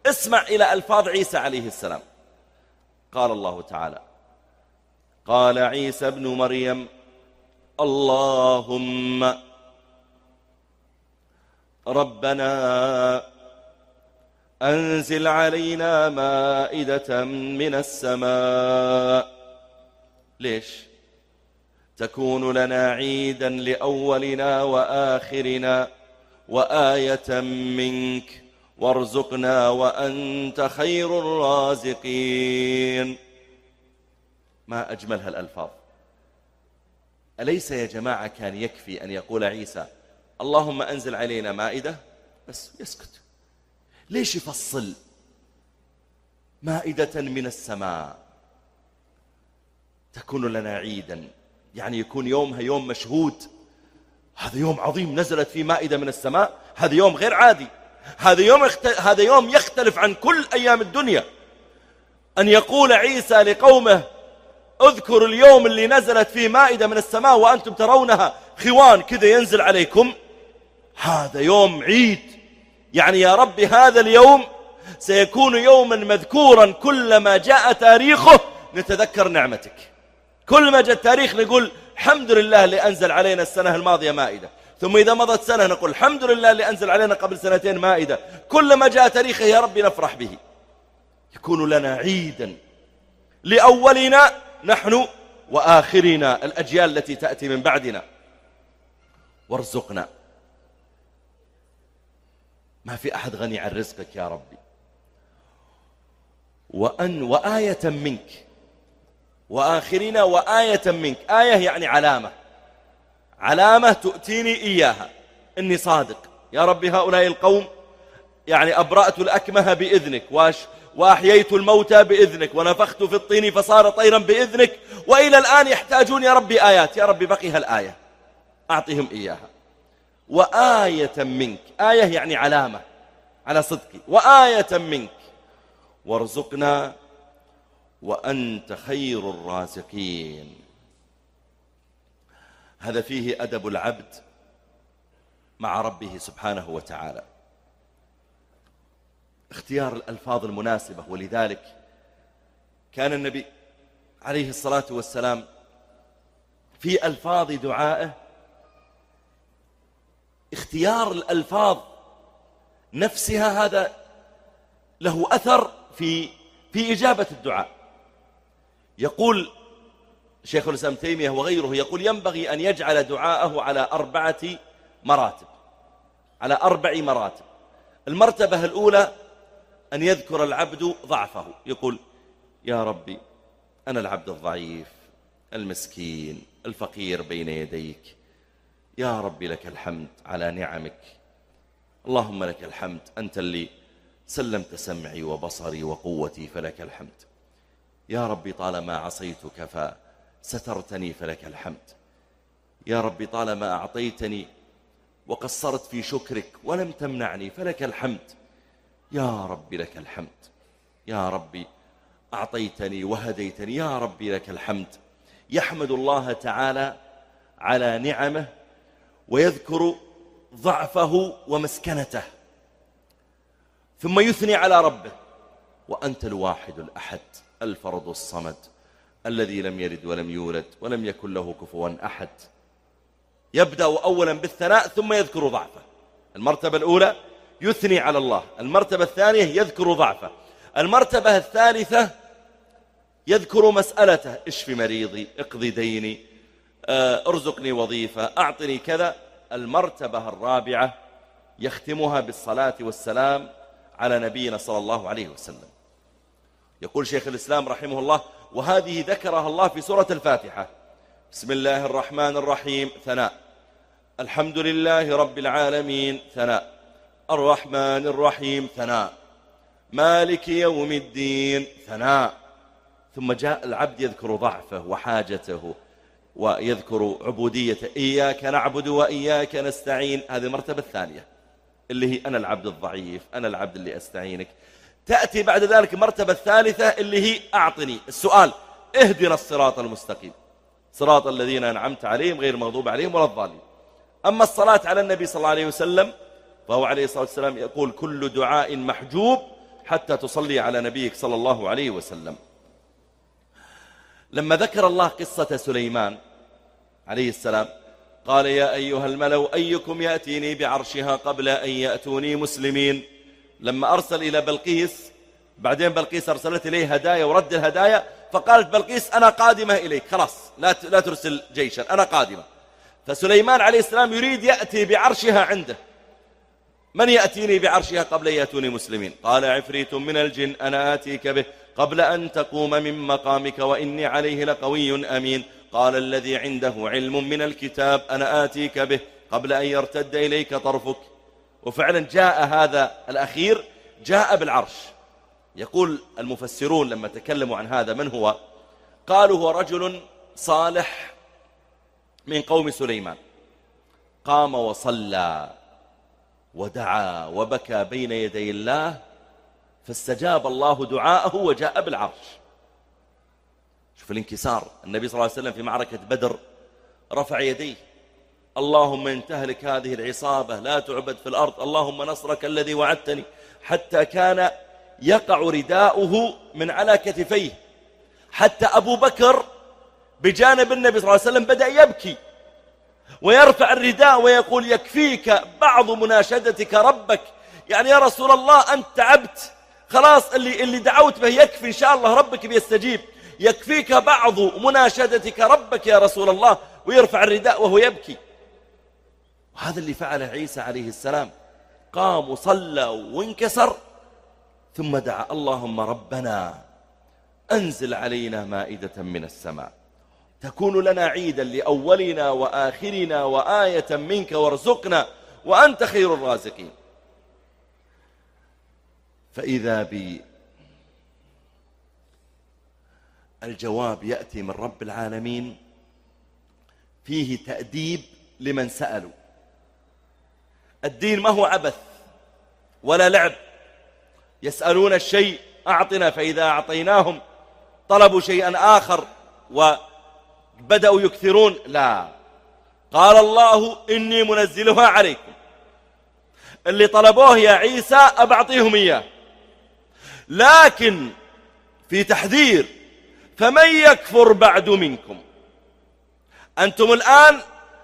Speaker 1: اسمع إلى ألفاظ عيسى عليه السلام. قال الله تعالى: قال عيسى ابن مريم: اللهم ربنا أنزل علينا مائدة من السماء. ليش؟ تكون لنا عيدا لأولنا وآخرنا وآية منك وارزقنا وأنت خير الرازقين. ما أجمل هالألفاظ. أليس يا جماعة كان يكفي أن يقول عيسى: اللهم أنزل علينا مائدة، بس يسكت؟ ليش يفصل؟ مائدة من السماء، تكون لنا عيدا، يعني يكون يومها يوم مشهود، هذا يوم عظيم نزلت فيه مائدة من السماء، هذا يوم غير عادي، هذا يوم يختلف عن كل أيام الدنيا. أن يقول عيسى لقومه اذكروا اليوم اللي نزلت فيه مائدة من السماء وأنتم ترونها خوان كذا ينزل عليكم، هذا يوم عيد. يعني يا رب هذا اليوم سيكون يوما مذكورا، كلما جاء تاريخه نتذكر نعمتك، كل ما جاء التاريخ نقول الحمد لله اللي أنزل علينا السنة الماضية مائدة، ثم إذا مضت سنة نقول الحمد لله اللي أنزل علينا قبل سنتين مائدة، كلما جاء تاريخه يا رب نفرح به، يكون لنا عيدا لأولنا نحن وآخرنا الأجيال التي تأتي من بعدنا. وارزقنا، ما في أحد غني عن رزقك يا ربي. وآية منك، وآخرنا وآية منك، آية يعني علامة تؤتيني إياها إني صادق يا ربي. هؤلاء القوم يعني أبرأت الأكمه بإذنك، وأحييت الموتى بإذنك، ونفخت في الطين فصار طيرا بإذنك، وإلى الآن يحتاجون يا ربي آيات، يا ربي بقيها الآية أعطيهم إياها. وآية منك، آية يعني علامة على صدقي، وآية منك وارزقنا وأنت خير الرازقين. هذا فيه أدب العبد مع ربه سبحانه وتعالى، اختيار الألفاظ المناسبة. ولذلك كان النبي عليه الصلاة والسلام في ألفاظ دعائه اختيار الألفاظ نفسها، هذا له أثر في إجابة الدعاء. يقول شيخ الإسلام تيمية وغيره، يقول ينبغي أن يجعل دعاءه على 4 مراتب، على 4 مراتب. المرتبة الأولى أن يذكر العبد ضعفه، يقول يا ربي أنا العبد الضعيف المسكين الفقير بين يديك، يا ربي لك الحمد على نعمك، اللهم لك الحمد أنت اللي سلمت سمعي وبصري وقوتي فلك الحمد، يا ربي طالما عصيتك فسترتني فلك الحمد، يا ربي طالما أعطيتني وقصرت في شكرك ولم تمنعني فلك الحمد، يا ربي لك الحمد، يا ربي أعطيتني وهديتني، يا ربي لك الحمد. يحمد الله تعالى على نعمه ويذكر ضعفه ومسكنته، ثم يثني على ربه وأنت الواحد الأحد الفرد الصمد الذي لم يلد ولم يولد ولم يكن له كفوا أحد. يبدأ أولا بالثناء ثم يذكر ضعفه. المرتبة الأولى يثني على الله، المرتبة الثانية يذكر ضعفه، المرتبة الثالثة يذكر مسألته، اشف مريضي، اقضي ديني، ارزقني وظيفة، أعطني كذا. المرتبة الرابعة يختمها بالصلاة والسلام على نبينا صلى الله عليه وسلم. يقول شيخ الإسلام رحمه الله وهذه ذكرها الله في سورة الفاتحة: بسم الله الرحمن الرحيم ثناء، الحمد لله رب العالمين ثناء، الرحمن الرحيم ثناء، مالك يوم الدين ثناء. ثم جاء العبد يذكر ضعفه وحاجته ويذكر عبوديته، إياك نعبد وإياك نستعين. هذه المرتبة الثانية اللي هي أنا العبد الضعيف، أنا العبد اللي أستعينك. تأتي بعد ذلك المرتبة الثالثة اللي هي أعطني السؤال، اهدنا الصراط المستقيم صراط الذين أنعمت عليهم غير المغضوب عليهم ولا الضالين. أما الصلاة على النبي صلى الله عليه وسلم فهو عليه الصلاة والسلام يقول كل دعاء محجوب حتى تصلي على نبيك صلى الله عليه وسلم. لما ذكر الله قصة سليمان عليه السلام قال يا أيها الملأ أيكم يأتيني بعرشها قبل أن يأتوني مسلمين. لما أرسل إلى بلقيس، بعدين بلقيس أرسلت إليه هدايا ورد الهدايا، فقالت بلقيس أنا قادمة إليك، خلاص لا ترسل جيشا، أنا قادمة. فسليمان عليه السلام يريد يأتي بعرشها عنده. من يأتيني بعرشها قبل أن يأتوني مسلمين؟ قال عفريت من الجن أنا آتيك به قبل أن تقوم من مقامك وإني عليه لقوي أمين. قال الذي عنده علم من الكتاب أنا آتيك به قبل أن يرتد إليك طرفك. وفعلا جاء هذا الأخير، جاء بالعرش. يقول المفسرون لما تكلموا عن هذا من هو، قالوا هو رجل صالح من قوم سليمان، قام وصلى ودعا وبكى بين يدي الله، فاستجاب الله دعاءه وجاء بالعرش. شوف الانكسار. النبي صلى الله عليه وسلم في معركة بدر رفع يديه: اللهم إن تهلك هذه العصابة لا تعبد في الأرض، اللهم نصرك الذي وعدتني، حتى كان يقع رداؤه من على كتفيه، حتى أبو بكر بجانب النبي صلى الله عليه وسلم بدأ يبكي ويرفع الرداء ويقول: يكفيك بعض مناشدتك ربك، يعني يا رسول الله أنت تعبت خلاص، اللي دعوت به يكفي، إن شاء الله ربك بيستجيب، يكفيك بعض مناشدتك ربك يا رسول الله، ويرفع الرداء وهو يبكي. وهذا اللي فعله عيسى عليه السلام، قام وصلى وانكسر ثم دعا: اللهم ربنا أنزل علينا مائدة من السماء تكون لنا عيدا لأولنا وآخرنا وآية منك وارزقنا وأنت خير الرازقين. فإذا الجواب يأتي من رب العالمين فيه تأديب لمن سألوا. الدين ما هو عبث ولا لعب، يسألون الشيء أعطنا، فإذا أعطيناهم طلبوا شيئا آخر وبدأوا يكثرون. لا، قال الله: إني منزلها عليكم، اللي طلبوه يا عيسى أبعطيهم إياه، لكن في تحذير: فمن يكفر بعد منكم. أنتم الآن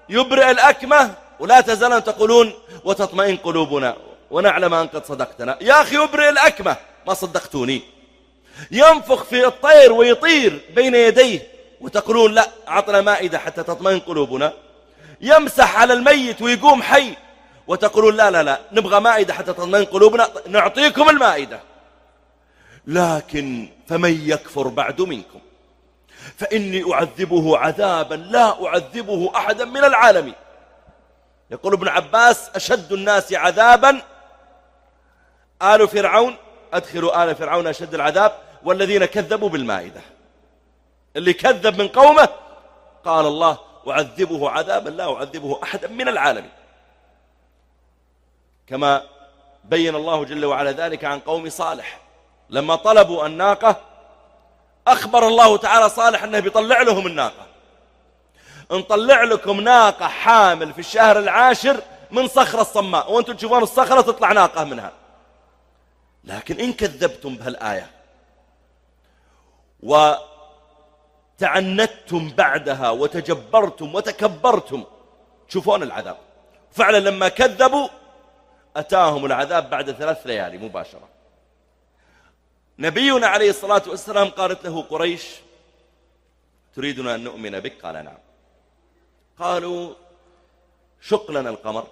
Speaker 1: يبرئ الأكمة ولا تزالون تقولون وتطمئن قلوبنا ونعلم أن قد صدقتنا. يا أخي يبرئ الأكمة، ما صدقتوني. ينفخ في الطير ويطير بين يديه وتقولون لا أعطنا مائدة حتى تطمئن قلوبنا. يمسح على الميت ويقوم حي وتقولون لا لا لا نبغى مائدة حتى تطمئن قلوبنا، نعطيكم المائدة. لكن فمن يكفر بعد منكم فإني أعذبه عذابا لا أعذبه أحدا من العالمين. يقول ابن عباس: أشد الناس عذابا آل فرعون، أدخلوا آل فرعون أشد العذاب، والذين كذبوا بالمائدة. اللي كذب من قومه قال الله: أعذبه عذابا لا أعذبه أحدا من العالمين. كما بين الله جل وعلا ذلك عن قوم صالح لما طلبوا الناقة، أخبر الله تعالى صالح أنه بيطلع لهم الناقة. نطلع لكم ناقة حامل في الشهر العاشر من صخرة الصماء، وأنتم تشوفون الصخرة تطلع ناقة منها. لكن إن كذبتم بهالآية وتعنتم بعدها وتجبرتم وتكبرتم تشوفون العذاب. فعلا لما كذبوا أتاهم العذاب بعد 3 ليالي مباشرة. نبينا عليه الصلاة والسلام قالت له قريش: تريدنا أن نؤمن بك؟ قال: نعم. قالوا: شق لنا القمر.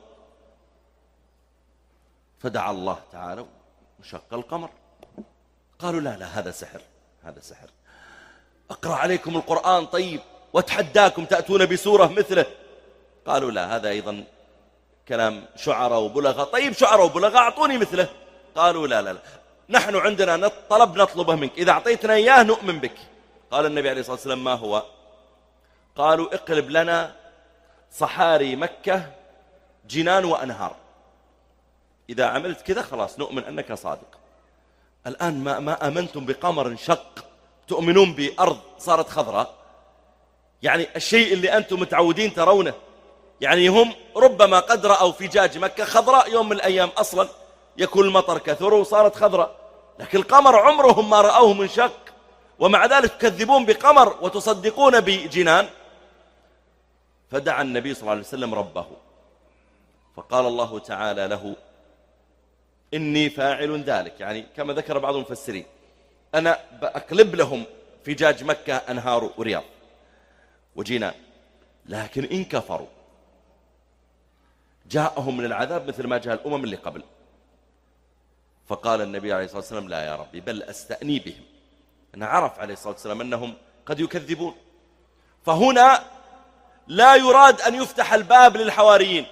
Speaker 1: فدعا الله تعالى وشق القمر. قالوا: لا لا هذا سحر، هذا سحر. أقرأ عليكم القرآن طيب واتحداكم تأتون بسورة مثله. قالوا: لا هذا أيضا كلام شعراء وبلغة. طيب شعراء وبلغة أعطوني مثله. قالوا: لا لا لا نحن عندنا طلب نطلبه منك، إذا أعطيتنا إياه نؤمن بك. قال النبي عليه الصلاة والسلام: ما هو؟ قالوا: اقلب لنا صحاري مكة جنان وأنهار، إذا عملت كذا خلاص نؤمن أنك صادق. الآن ما أمنتم بقمر شق تؤمنون بأرض صارت خضراء. يعني الشيء اللي أنتم متعودين ترونه، يعني هم ربما قد رأوا فجاج مكة خضراء يوم من الأيام أصلا يكون المطر كثر وصارت خضراء، لكن القمر عمرهم ما رأوه من شق، ومع ذلك تكذبون بقمر وتصدقون بجنان. فدعا النبي صلى الله عليه وسلم ربه، فقال الله تعالى له: إني فاعل ذلك. يعني كما ذكر بعض المفسرين أنا بأقلب لهم فجاج مكة أنهار ورياض وجنان، لكن إن كفروا جاءهم من العذاب مثل ما جاء الأمم اللي قبل. فقال النبي عليه الصلاة والسلام: لا يا ربي، بل أستأني بهم. أنا عرف عليه الصلاة والسلام أنهم قد يكذبون. فهنا لا يراد أن يفتح الباب للحواريين،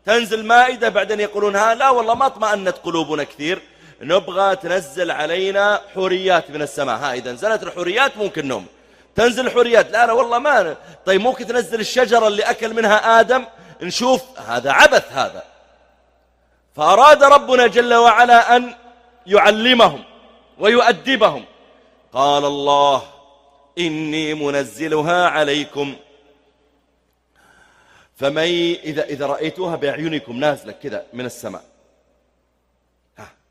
Speaker 1: تنزل مائدة بعدين يقولون لا والله ما اطمأنت قلوبنا كثير، نبغى تنزل علينا حوريات من السماء. إذا نزلت الحوريات ممكن نوم، تنزل الحوريات. لا والله ما. طيب ممكن تنزل الشجرة اللي أكل منها آدم نشوف هذا عبث هذا. فأراد ربنا جل وعلا أن يعلمهم ويؤدبهم. قال الله إني منزلها عليكم فمن إذا رأيتوها بأعينكم نازلة كذا من السماء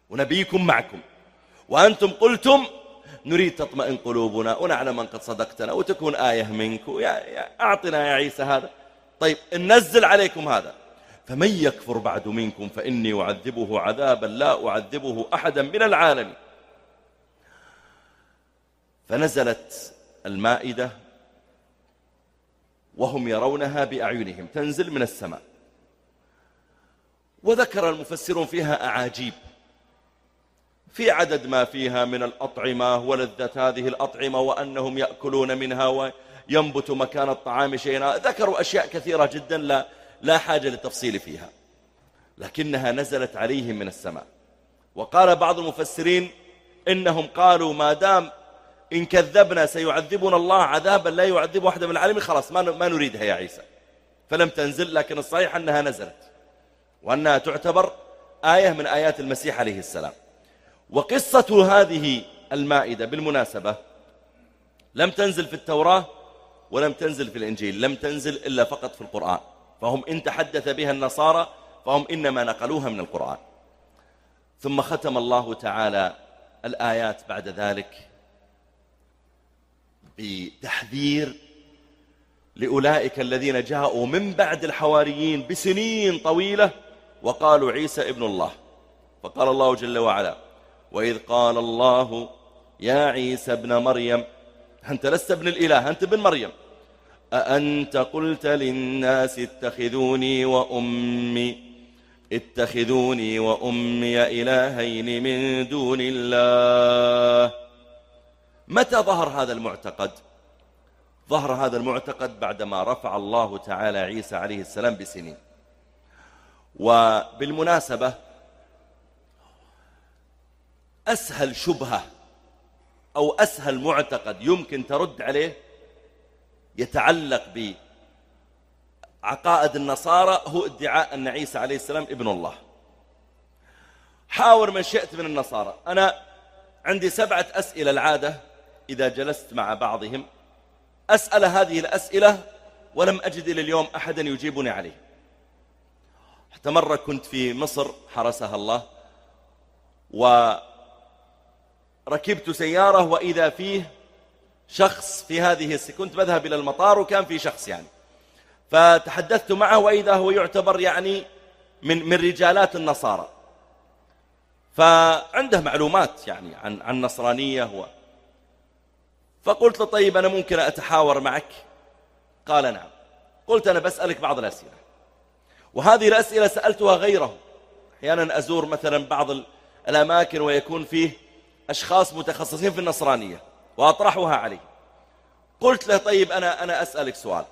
Speaker 1: ونبيكم معكم وأنتم قلتم نريد تطمئن قلوبنا ونعلم أن قد صدقتنا وتكون آية منك أعطنا يا عيسى هذا. طيب ننزل عليكم هذا فمن يكفر بعد منكم فإني أعذبه عذابا لا أعذبه أحدا من العالمين. فنزلت المائدة وهم يرونها بأعينهم تنزل من السماء. وذكر المفسرون فيها أعاجيب في عدد ما فيها من الأطعمة ولذة هذه الأطعمة وأنهم يأكلون منها وينبت مكان الطعام شيئا. ذكروا أشياء كثيرة جدا لا حاجة للتفصيل فيها، لكنها نزلت عليهم من السماء. وقال بعض المفسرين إنهم قالوا ما دام إن كذبنا سيعذبنا الله عذابا لا يعذب واحدا من العالمين، خلاص ما نريدها يا عيسى. فلم تنزل، لكن الصحيح أنها نزلت وأنها تعتبر آية من آيات المسيح عليه السلام. وقصة هذه المائدة بالمناسبة لم تنزل في التوراة ولم تنزل في الإنجيل، لم تنزل إلا فقط في القرآن. فهم إن تحدث بها النصارى فهم إنما نقلوها من القرآن. ثم ختم الله تعالى الآيات بعد ذلك بتحذير لأولئك الذين جاءوا من بعد الحواريين بسنين طويلة وقالوا عيسى ابن الله. فقال الله جل وعلا وإذ قال الله يا عيسى ابن مريم أنت لست ابن الإله، أنت ابن مريم، أأنت قلت للناس اتخذوني وأمي إلهين من دون الله. متى ظهر هذا المعتقد؟ ظهر هذا المعتقد بعدما رفع الله تعالى عيسى عليه السلام بسنين. وبالمناسبة أسهل شبهة أو أسهل معتقد يمكن ترد عليه يتعلق بعقائد النصارى هو ادعاء أن عيسى عليه السلام ابن الله. حاور من شئت من النصارى. أنا عندي 7 أسئلة العادة إذا جلست مع بعضهم أسأل هذه الأسئلة ولم أجد إلى اليوم أحدا يجيبني عليه. حتى مرة كنت في مصر حرسها الله وركبت سيارة وإذا فيه شخص في هذه كنت بذهب إلى المطار وكان في شخص فتحدثت معه وإذا هو يعتبر من رجالات النصارى، فعنده معلومات عن النصرانية فقلت له طيب أنا ممكن أتحاور معك؟ قال نعم. قلت أنا بسألك بعض الأسئلة، وهذه الأسئلة سألتها غيره. أحيانا أزور مثلا بعض الأماكن ويكون فيه أشخاص متخصصين في النصرانية وأطرحها عليه. قلت له طيب أنا أسألك سؤال،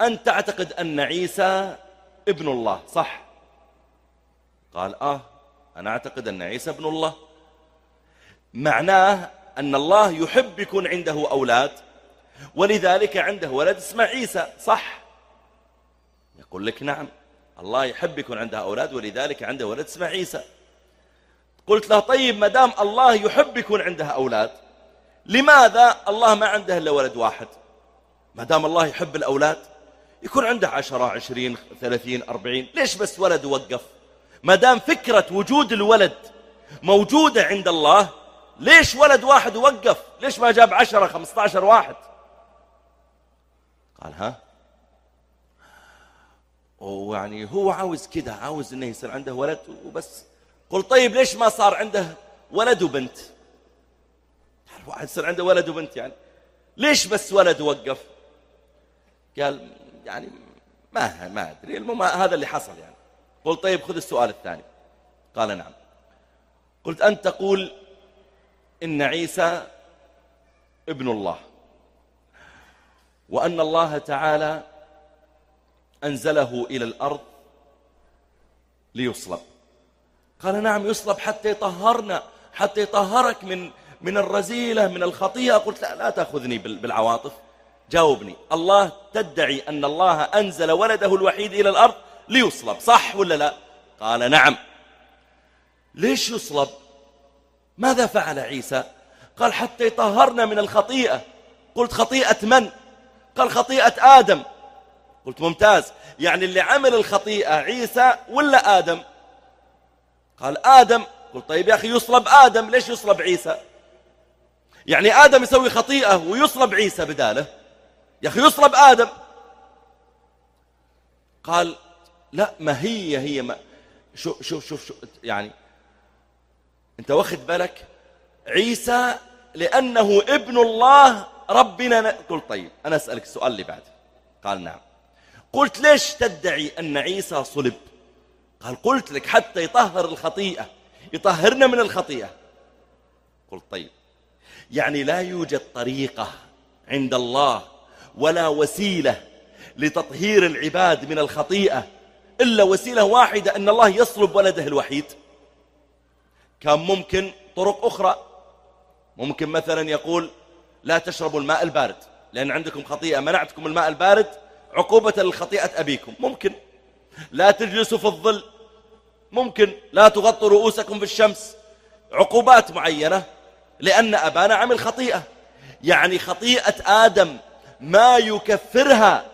Speaker 1: أنت تعتقد أن عيسى ابن الله صح؟ قال أنا أعتقد أن عيسى ابن الله. معناه أن الله يحب يكون عنده أولاد ولذلك عنده ولد اسمه عيسى صح؟ يقول لك نعم، الله يحب يكون عنده أولاد ولذلك عنده ولد اسمه عيسى. قلت له طيب ما دام الله يحب يكون عنده أولاد لماذا الله ما عنده إلا ولد واحد؟ ما دام الله يحب الأولاد يكون عنده 10 20 30 40، ليش بس ولد وقف؟ ما دام فكرة وجود الولد موجودة عند الله ليش ولد واحد وقف؟ ليش ما جاب 10 15 واحد؟ قال هو عاوز كده، عاوز انه يصير عنده ولد وبس. قل طيب ليش ما صار عنده ولد وبنت؟ واحد يصير عنده ولد وبنت ليش بس ولد وقف؟ قال ما أدري، المهم هذا اللي حصل قل طيب خذ السؤال الثاني. قال نعم. قلت أنت تقول إن عيسى ابن الله وأن الله تعالى أنزله إلى الأرض ليصلب. قال نعم يصلب حتى يطهرنا، حتى يطهرك من الرذيلة من الخطيئة. قلت لا تأخذني بالعواطف، جاوبني. الله تدعي أن الله أنزل ولده الوحيد إلى الأرض ليصلب، صح ولا لا؟ قال نعم. ليش يصلب؟ ماذا فعل عيسى؟ قال حتى يطهرنا من الخطيئة. قلت خطيئة من؟ قال خطيئة آدم. قلت ممتاز، يعني اللي عمل الخطيئة عيسى ولا آدم؟ قال آدم. قلت طيب يا أخي يصلب آدم، ليش يصلب عيسى؟ يعني آدم يسوي خطيئة ويصلب عيسى بداله؟ يا أخي يصلب آدم. قال لا، ما هي ما شوف يعني أنت بالك عيسى لأنه ابن الله ربنا. قلت طيب أنا أسألك السؤال اللي بعده. قال نعم. قلت ليش تدعي أن عيسى صلب؟ قال قلت لك حتى يطهر الخطيئة، يطهرنا من الخطيئة. قلت طيب يعني لا يوجد طريقة عند الله ولا وسيلة لتطهير العباد من الخطيئة إلا وسيلة واحدة، أن الله يصلب ولده الوحيد. كان ممكن طرق أخرى، ممكن مثلا يقول لا تشربوا الماء البارد لأن عندكم خطيئة، منعتكم الماء البارد عقوبة لخطيئة أبيكم. ممكن لا تجلسوا في الظل، ممكن لا تغطوا رؤوسكم في الشمس، عقوبات معينة لأن أبانا عمل خطيئة. يعني خطيئة آدم ما يكفرها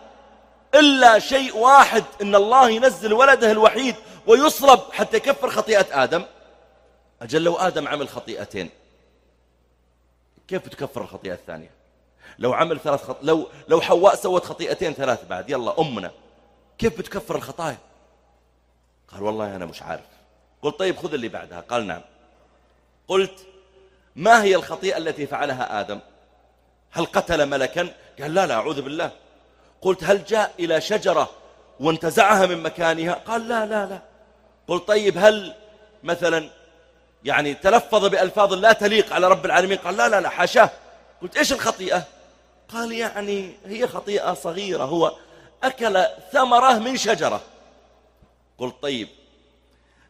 Speaker 1: إلا شيء واحد، إن الله ينزل ولده الوحيد ويصلب حتى يكفر خطيئة آدم. أجل لو آدم عمل خطيئتين كيف تكفر الخطيئة الثانية؟ لو عمل لو حواء سوت خطيئتين ثلاث بعد، يلا أمنا، كيف بتكفر الخطايا؟ قال والله أنا مش عارف. قلت طيب خذ اللي بعدها. قال نعم. قلت ما هي الخطيئة التي فعلها آدم؟ هل قتل ملكا؟ قال لا أعوذ بالله. قلت هل جاء إلى شجرة وانتزعها من مكانها؟ قال لا. قلت طيب هل مثلا يعني تلفظ بألفاظ لا تليق على رب العالمين؟ قال لا حاشاه. قلت إيش الخطيئة؟ قال يعني هي خطيئة صغيرة، هو أكل ثمرة من شجرة. قلت طيب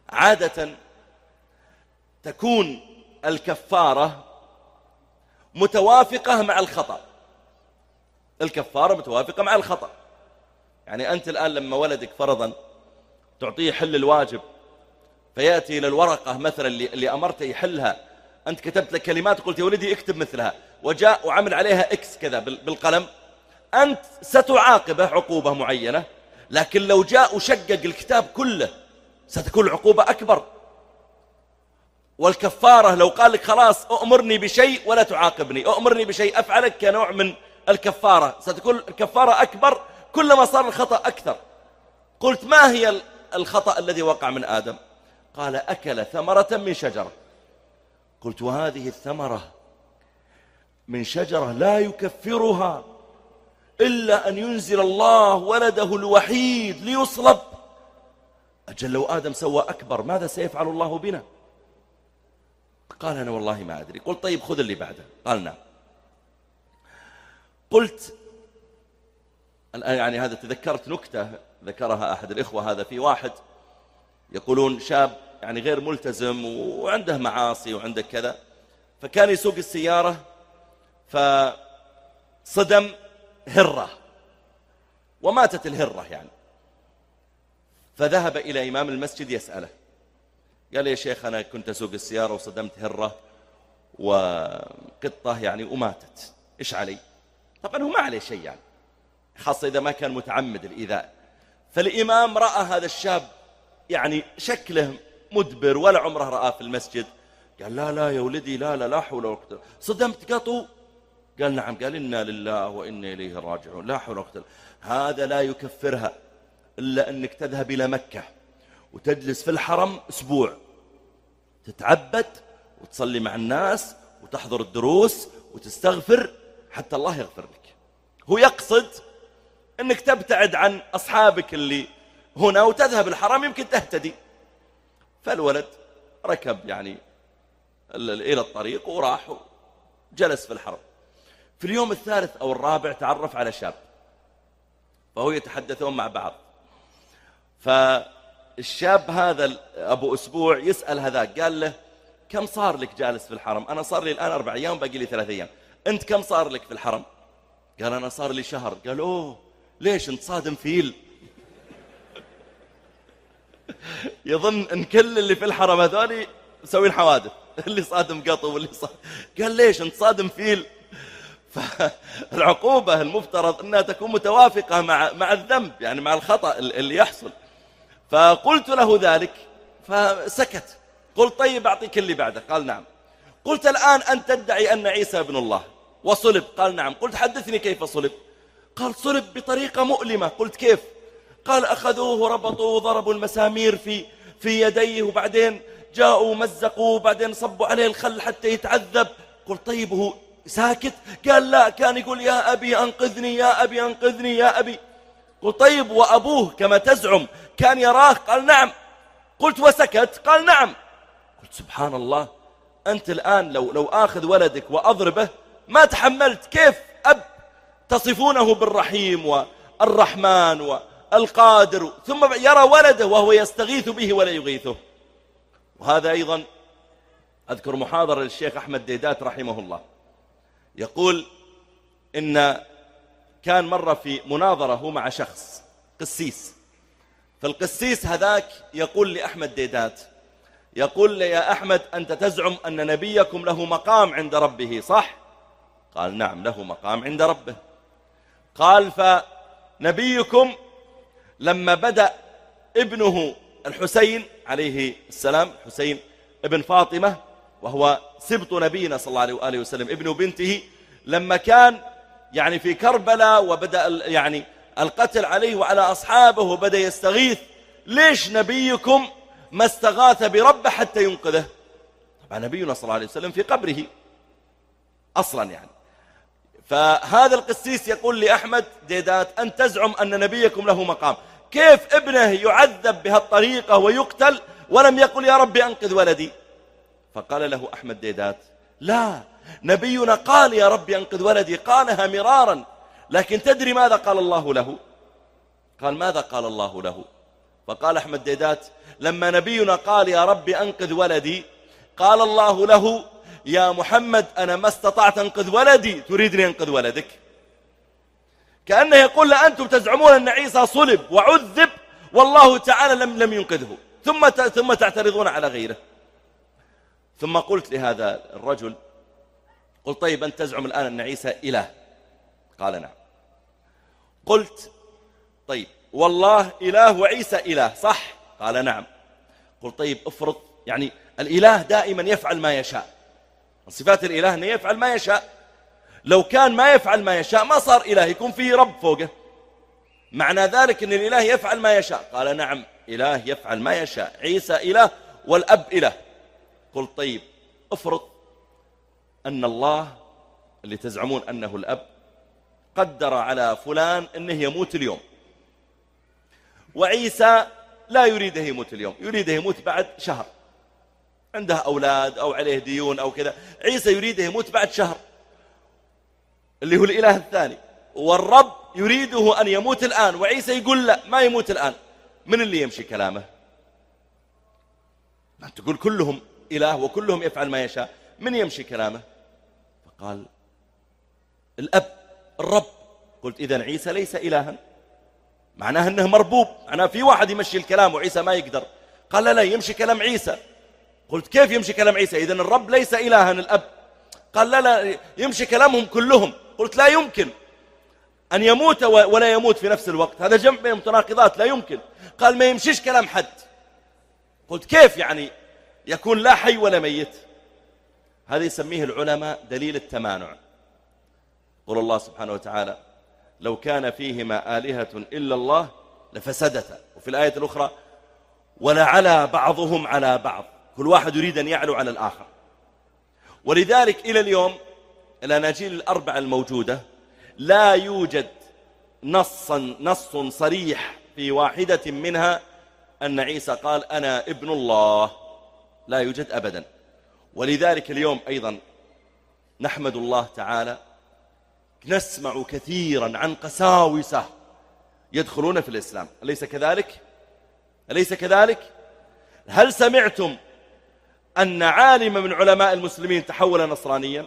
Speaker 1: عادة تكون الكفارة متوافقة مع الخطأ، الكفارة متوافقة مع الخطأ. يعني أنت الآن لما ولدك فرضا تعطيه حل الواجب، فيأتي إلى الورقة مثلا اللي أمرته يحلها، أنت كتبت لك كلمات وقلت يا ولدي اكتب مثلها، وجاء وعمل عليها إكس كذا بالقلم، أنت ستعاقبه عقوبة معينة. لكن لو جاء وشقق الكتاب كله ستكون العقوبة أكبر. والكفارة لو قال لك خلاص أؤمرني بشيء ولا تعاقبني، أؤمرني بشيء أفعلك كنوع من الكفارة، ستكون الكفارة أكبر كلما صار الخطأ أكثر. قلت ما هي الخطأ الذي وقع من آدم؟ قال أكل ثمرة من شجرة. قلت وهذه الثمرة من شجرة لا يكفرها إلا أن ينزل الله ولده الوحيد ليصلب. أجل لو آدم سوى أكبر ماذا سيفعل الله بنا؟ قال أنا والله ما أدري. قلت طيب خذ اللي بعده. قال نعم. قلت الآن يعني هذا تذكرت نكتة ذكرها أحد الإخوة، هذا في واحد يقولون شاب يعني غير ملتزم وعنده معاصي وعنده كذا، فكان يسوق السيارة فصدم هرة وماتت الهرة يعني، فذهب إلى إمام المسجد يسأله، قال يا شيخ أنا كنت أسوق السيارة وصدمت هرة وقطة يعني وماتت، إيش علي؟ طبعا هو ما عليه شيء يعني، خاصة إذا ما كان متعمد الإيذاء. فالإمام رأى هذا الشاب يعني شكله مدبر ولا عمره رأى في المسجد، قال لا يا ولدي لا حول ولا قوة، صدمت قطو؟ قال نعم. قال إنا لله وإنا إليه راجعون، لا حول ولا قوة. هذا لا يكفرها إلا أنك تذهب إلى مكة وتجلس في الحرم أسبوع تتعبد وتصلي مع الناس وتحضر الدروس وتستغفر حتى الله يغفر لك. هو يقصد أنك تبتعد عن أصحابك اللي هنا وتذهب الحرم يمكن تهتدي. فالولد ركب يعني إلى الطريق وراح وجلس في الحرم. في اليوم الثالث أو الرابع تعرف على شاب، فهو يتحدثون مع بعض، فالشاب هذا أبو أسبوع يسأل هذاك، قال له كم صار لك جالس في الحرم؟ أنا صار لي الآن 4 أيام باقي لي 3 أيام، أنت كم صار لك في الحرم؟ قال أنا صار لي شهر. قال أوه ليش أنت صادم فيل؟ يظن أن كل اللي في الحرم هذولي مسوين حوادث، اللي صادم قطو واللي صادم. قال ليش أنت صادم فيل؟ فالعقوبة المفترض أنها تكون متوافقة مع الذنب، يعني مع الخطأ اللي يحصل. فقلت له ذلك فسكت. قلت طيب أعطيك اللي بعده. قال نعم. قلت الآن أنت تدعي أن عيسى ابن الله وصلب. قال نعم. قلت حدثني كيف صلب. قال صلب بطريقة مؤلمة. قلت كيف؟ قال أخذوه ربطوه ضربوا المسامير في يديه، وبعدين جاءوا مزقوه، وبعدين صبوا عليه الخل حتى يتعذب. قلت طيب هو ساكت؟ قال لا، كان يقول يا أبي أنقذني يا أبي أنقذني يا أبي. قلت طيب وأبوه كما تزعم كان يراه؟ قال نعم. قلت وسكت؟ قال نعم. قلت سبحان الله، أنت الآن لو آخذ ولدك وأضربه ما تحملت، كيف أب تصفونه بالرحيم والرحمن والقادر، ثم يرى ولده وهو يستغيث به ولا يغيثه؟ وهذا أيضا أذكر محاضرة للشيخ أحمد ديدات رحمه الله، يقول إن كان مرة في مناظرة هو مع شخص قسيس، فالقسيس هذاك يقول لأحمد ديدات، يقول لي يا أحمد أنت تزعم أن نبيكم له مقام عند ربه صح؟ قال نعم له مقام عند ربه. قال فنبيكم لما بدأ ابنه الحسين عليه السلام، حسين ابن فاطمة وهو سبط نبينا صلى الله عليه وآله وسلم ابن بنته، لما كان يعني في كربلاء وبدأ يعني القتل عليه وعلى أصحابه وبدأ يستغيث، ليش نبيكم ما استغاث بربه حتى ينقذه؟ طبعا نبينا صلى الله عليه وسلم في قبره أصلا يعني. فهذا القسيس يقول لأحمد ديدات أنت تزعم أن نبيكم له مقام، كيف ابنه يعذب بهالطريقة ويقتل ولم يقل يا ربي أنقذ ولدي؟ فقال له أحمد ديدات لا، نبينا قال يا ربي أنقذ ولدي، قالها مرارا، لكن تدري ماذا قال الله له؟ قال ماذا قال الله له؟ فقال أحمد ديدات لما نبينا قال يا ربي أنقذ ولدي، قال الله له يا محمد أنا ما استطعت أنقذ ولدي، تريدني أنقذ ولدك؟ كأنه يقول لأنتم تزعمون أن عيسى صلب وعذب والله تعالى لم ينقذه، ثم تعترضون على غيره. ثم قلت لهذا الرجل، قلت طيب أنت تزعم الآن أن عيسى إله؟ قال نعم. قلت طيب والله إله وعيسى إله صح؟ قال نعم. قلت طيب افرض يعني الإله دائما يفعل ما يشاء، صفات الإله أنه يفعل ما يشاء، لو كان ما يفعل ما يشاء ما صار إله، يكون فيه رب فوقه، معنى ذلك أن الإله يفعل ما يشاء. قال نعم إله يفعل ما يشاء، عيسى إله والأب إله. قلت طيب افرض أن الله اللي تزعمون أنه الأب قدر على فلان أنه يموت اليوم، وعيسى لا يريده يموت اليوم، يريده يموت بعد شهر، عنده أولاد أو عليه ديون أو كذا، عيسى يريده يموت بعد شهر اللي هو الإله الثاني، والرب يريده أن يموت الآن، وعيسى يقول لا ما يموت الآن، من اللي يمشي كلامه؟ ما تقول كلهم إله وكلهم يفعل ما يشاء، من يمشي كلامه؟ فقال الأب الرب. قلت إذن عيسى ليس إلها، معناه أنه مربوب، معناه في واحد يمشي الكلام وعيسى ما يقدر. قال لا يمشي كلام عيسى. قلت كيف يمشي كلام عيسى؟ إذن الرب ليس إلها الأب. قال لا يمشي كلامهم كلهم. قلت لا يمكن أن يموت ولا يموت في نفس الوقت، هذا جمع بين متناقضات لا يمكن. قال ما يمشيش كلام حد. قلت كيف يعني يكون لا حي ولا ميت؟ هذا يسميه العلماء دليل التمانع. قول الله سبحانه وتعالى لو كان فيهما آلهة إلا الله لفسدتا، وفي الآية الأخرى ولعلى بعضهم على بعض، كل واحد يريد أن يعلو على الآخر. ولذلك إلى اليوم الأناجيل الأربعة الموجودة لا يوجد نص صريح في واحدة منها أن عيسى قال أنا ابن الله، لا يوجد أبدا. ولذلك اليوم أيضا نحمد الله تعالى نسمع كثيرا عن قساوسة يدخلون في الإسلام، أليس كذلك؟ أليس كذلك؟ هل سمعتم أن عالم من علماء المسلمين تحول نصرانيا؟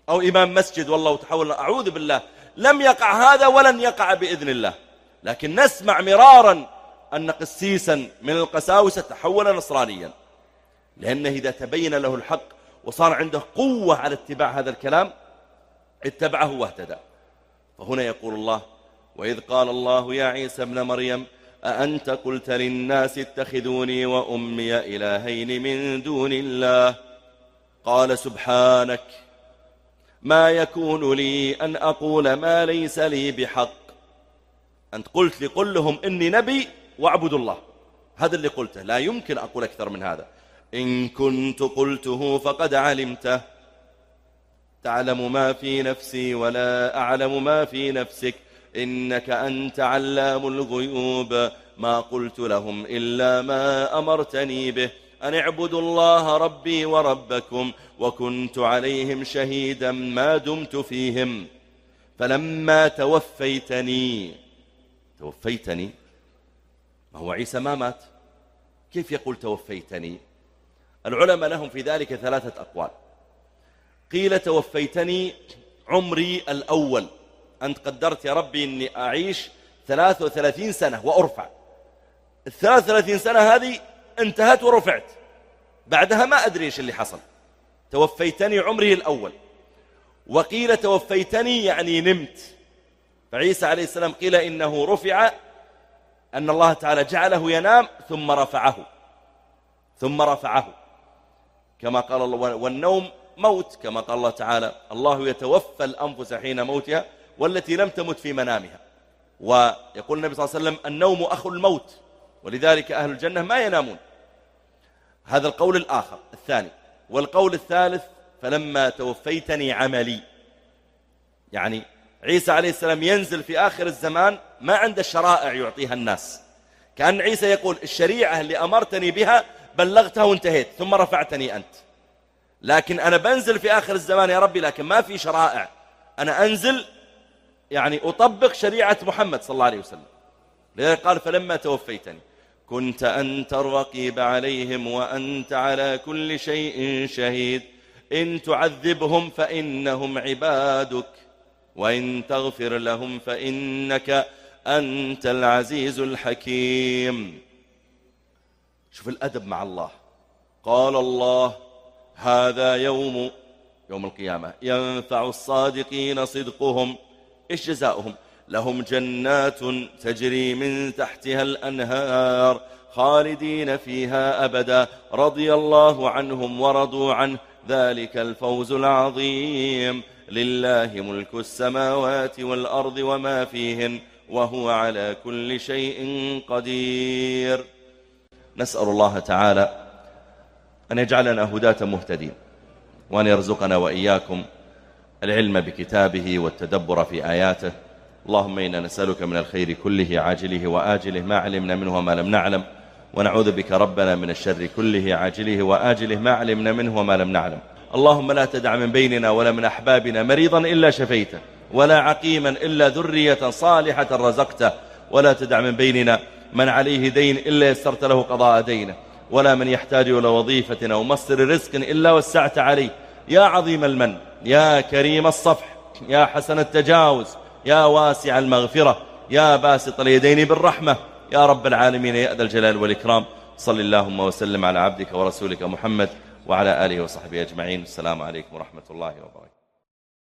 Speaker 1: أو إمام مسجد والله تحول؟ أعوذ بالله، لم يقع هذا ولن يقع بإذن الله. لكن نسمع مرارا أن قسيسا من القساوسة تحول نصرانيا، لأنه إذا تبين له الحق وصار عنده قوة على اتباع هذا الكلام اتبعه واهتدى. فهنا يقول الله: وإذ قال الله يا عيسى ابن مريم أأنت قلت للناس اتخذوني وأمي إلهين من دون الله قال سبحانك ما يكون لي أن أقول ما ليس لي بحق. أنت قلت لي قل لهم إني نبي واعبدوا الله، هذا اللي قلته، لا يمكن أقول أكثر من هذا. إن كنت قلته فقد علمته تعلم ما في نفسي ولا أعلم ما في نفسك إنك أنت علام الغيوب ما قلت لهم إلا ما أمرتني به أن اعبدوا الله ربي وربكم وكنت عليهم شهيدا ما دمت فيهم فلما توفيتني. ما هو عيسى ما مات، كيف يقول توفيتني؟ العلماء لهم في ذلك 3 أقوال. قيل توفيتني عمري الأول، أنت قدرت يا ربي أني أعيش 33 سنة وأرفع، 33 سنة هذه انتهت ورفعت، بعدها ما أدري إيش اللي حصل. توفيتني عمري الأول. وقيل توفيتني يعني نمت، فعيسى عليه السلام قيل إنه رفع، أن الله تعالى جعله ينام ثم رفعه كما قال الله: والنوم موت، كما قال الله تعالى: الله يتوفى الأنفس حين موتها والتي لم تمت في منامها. ويقول النبي صلى الله عليه وسلم: النوم أخو الموت، ولذلك أهل الجنة ما ينامون. هذا القول الآخر الثاني. والقول الثالث: فلما توفيتني عملي، يعني عيسى عليه السلام ينزل في آخر الزمان ما عنده شرائع يعطيها الناس، كأن عيسى يقول: الشريعة اللي أمرتني بها بلغتها وانتهيت ثم رفعتني أنت، لكن أنا بنزل في آخر الزمان يا ربي لكن ما في شرائع، أنا أنزل يعني أطبق شريعة محمد صلى الله عليه وسلم. لذلك قال: فلما توفيتني كنت أنت الرقيب عليهم وأنت على كل شيء شهيد إن تعذبهم فإنهم عبادك وإن تغفر لهم فإنك أنت العزيز الحكيم. شوف الأدب مع الله. قال الله: هذا يوم القيامة ينفع الصادقين صدقهم. إيش جزاؤهم؟ لهم جنات تجري من تحتها الأنهار خالدين فيها أبدا رضي الله عنهم ورضوا عنه ذلك الفوز العظيم لله ملك السماوات والأرض وما فيهن وهو على كل شيء قدير. نسأل الله تعالى أن يجعلنا هداة مهتدين، وأن يرزقنا وإياكم العلم بكتابه والتدبر في آياته. اللهم إنا نسألك من الخير كله عاجله وآجله ما علمنا منه وما لم نعلم، ونعوذ بك ربنا من الشر كله عاجله وآجله ما علمنا منه وما لم نعلم. اللهم لا تدع من بيننا ولا من أحبابنا مريضا إلا شفيته، ولا عقيما إلا ذرية صالحة رزقته، ولا تدع من بيننا من عليه دين إلا يسرت له قضاء دينه، ولا من يحتاج إلى وظيفة أو مصدر رزق إلا وسعت عليه. يا عظيم المن، يا كريم الصفح، يا حسن التجاوز، يا واسع المغفرة، يا باسط اليدين بالرحمة، يا رب العالمين يا ذا الجلال والإكرام. صل اللهم وسلم على عبدك ورسولك محمد وعلى آله وصحبه أجمعين. السلام عليكم ورحمة الله وبركاته.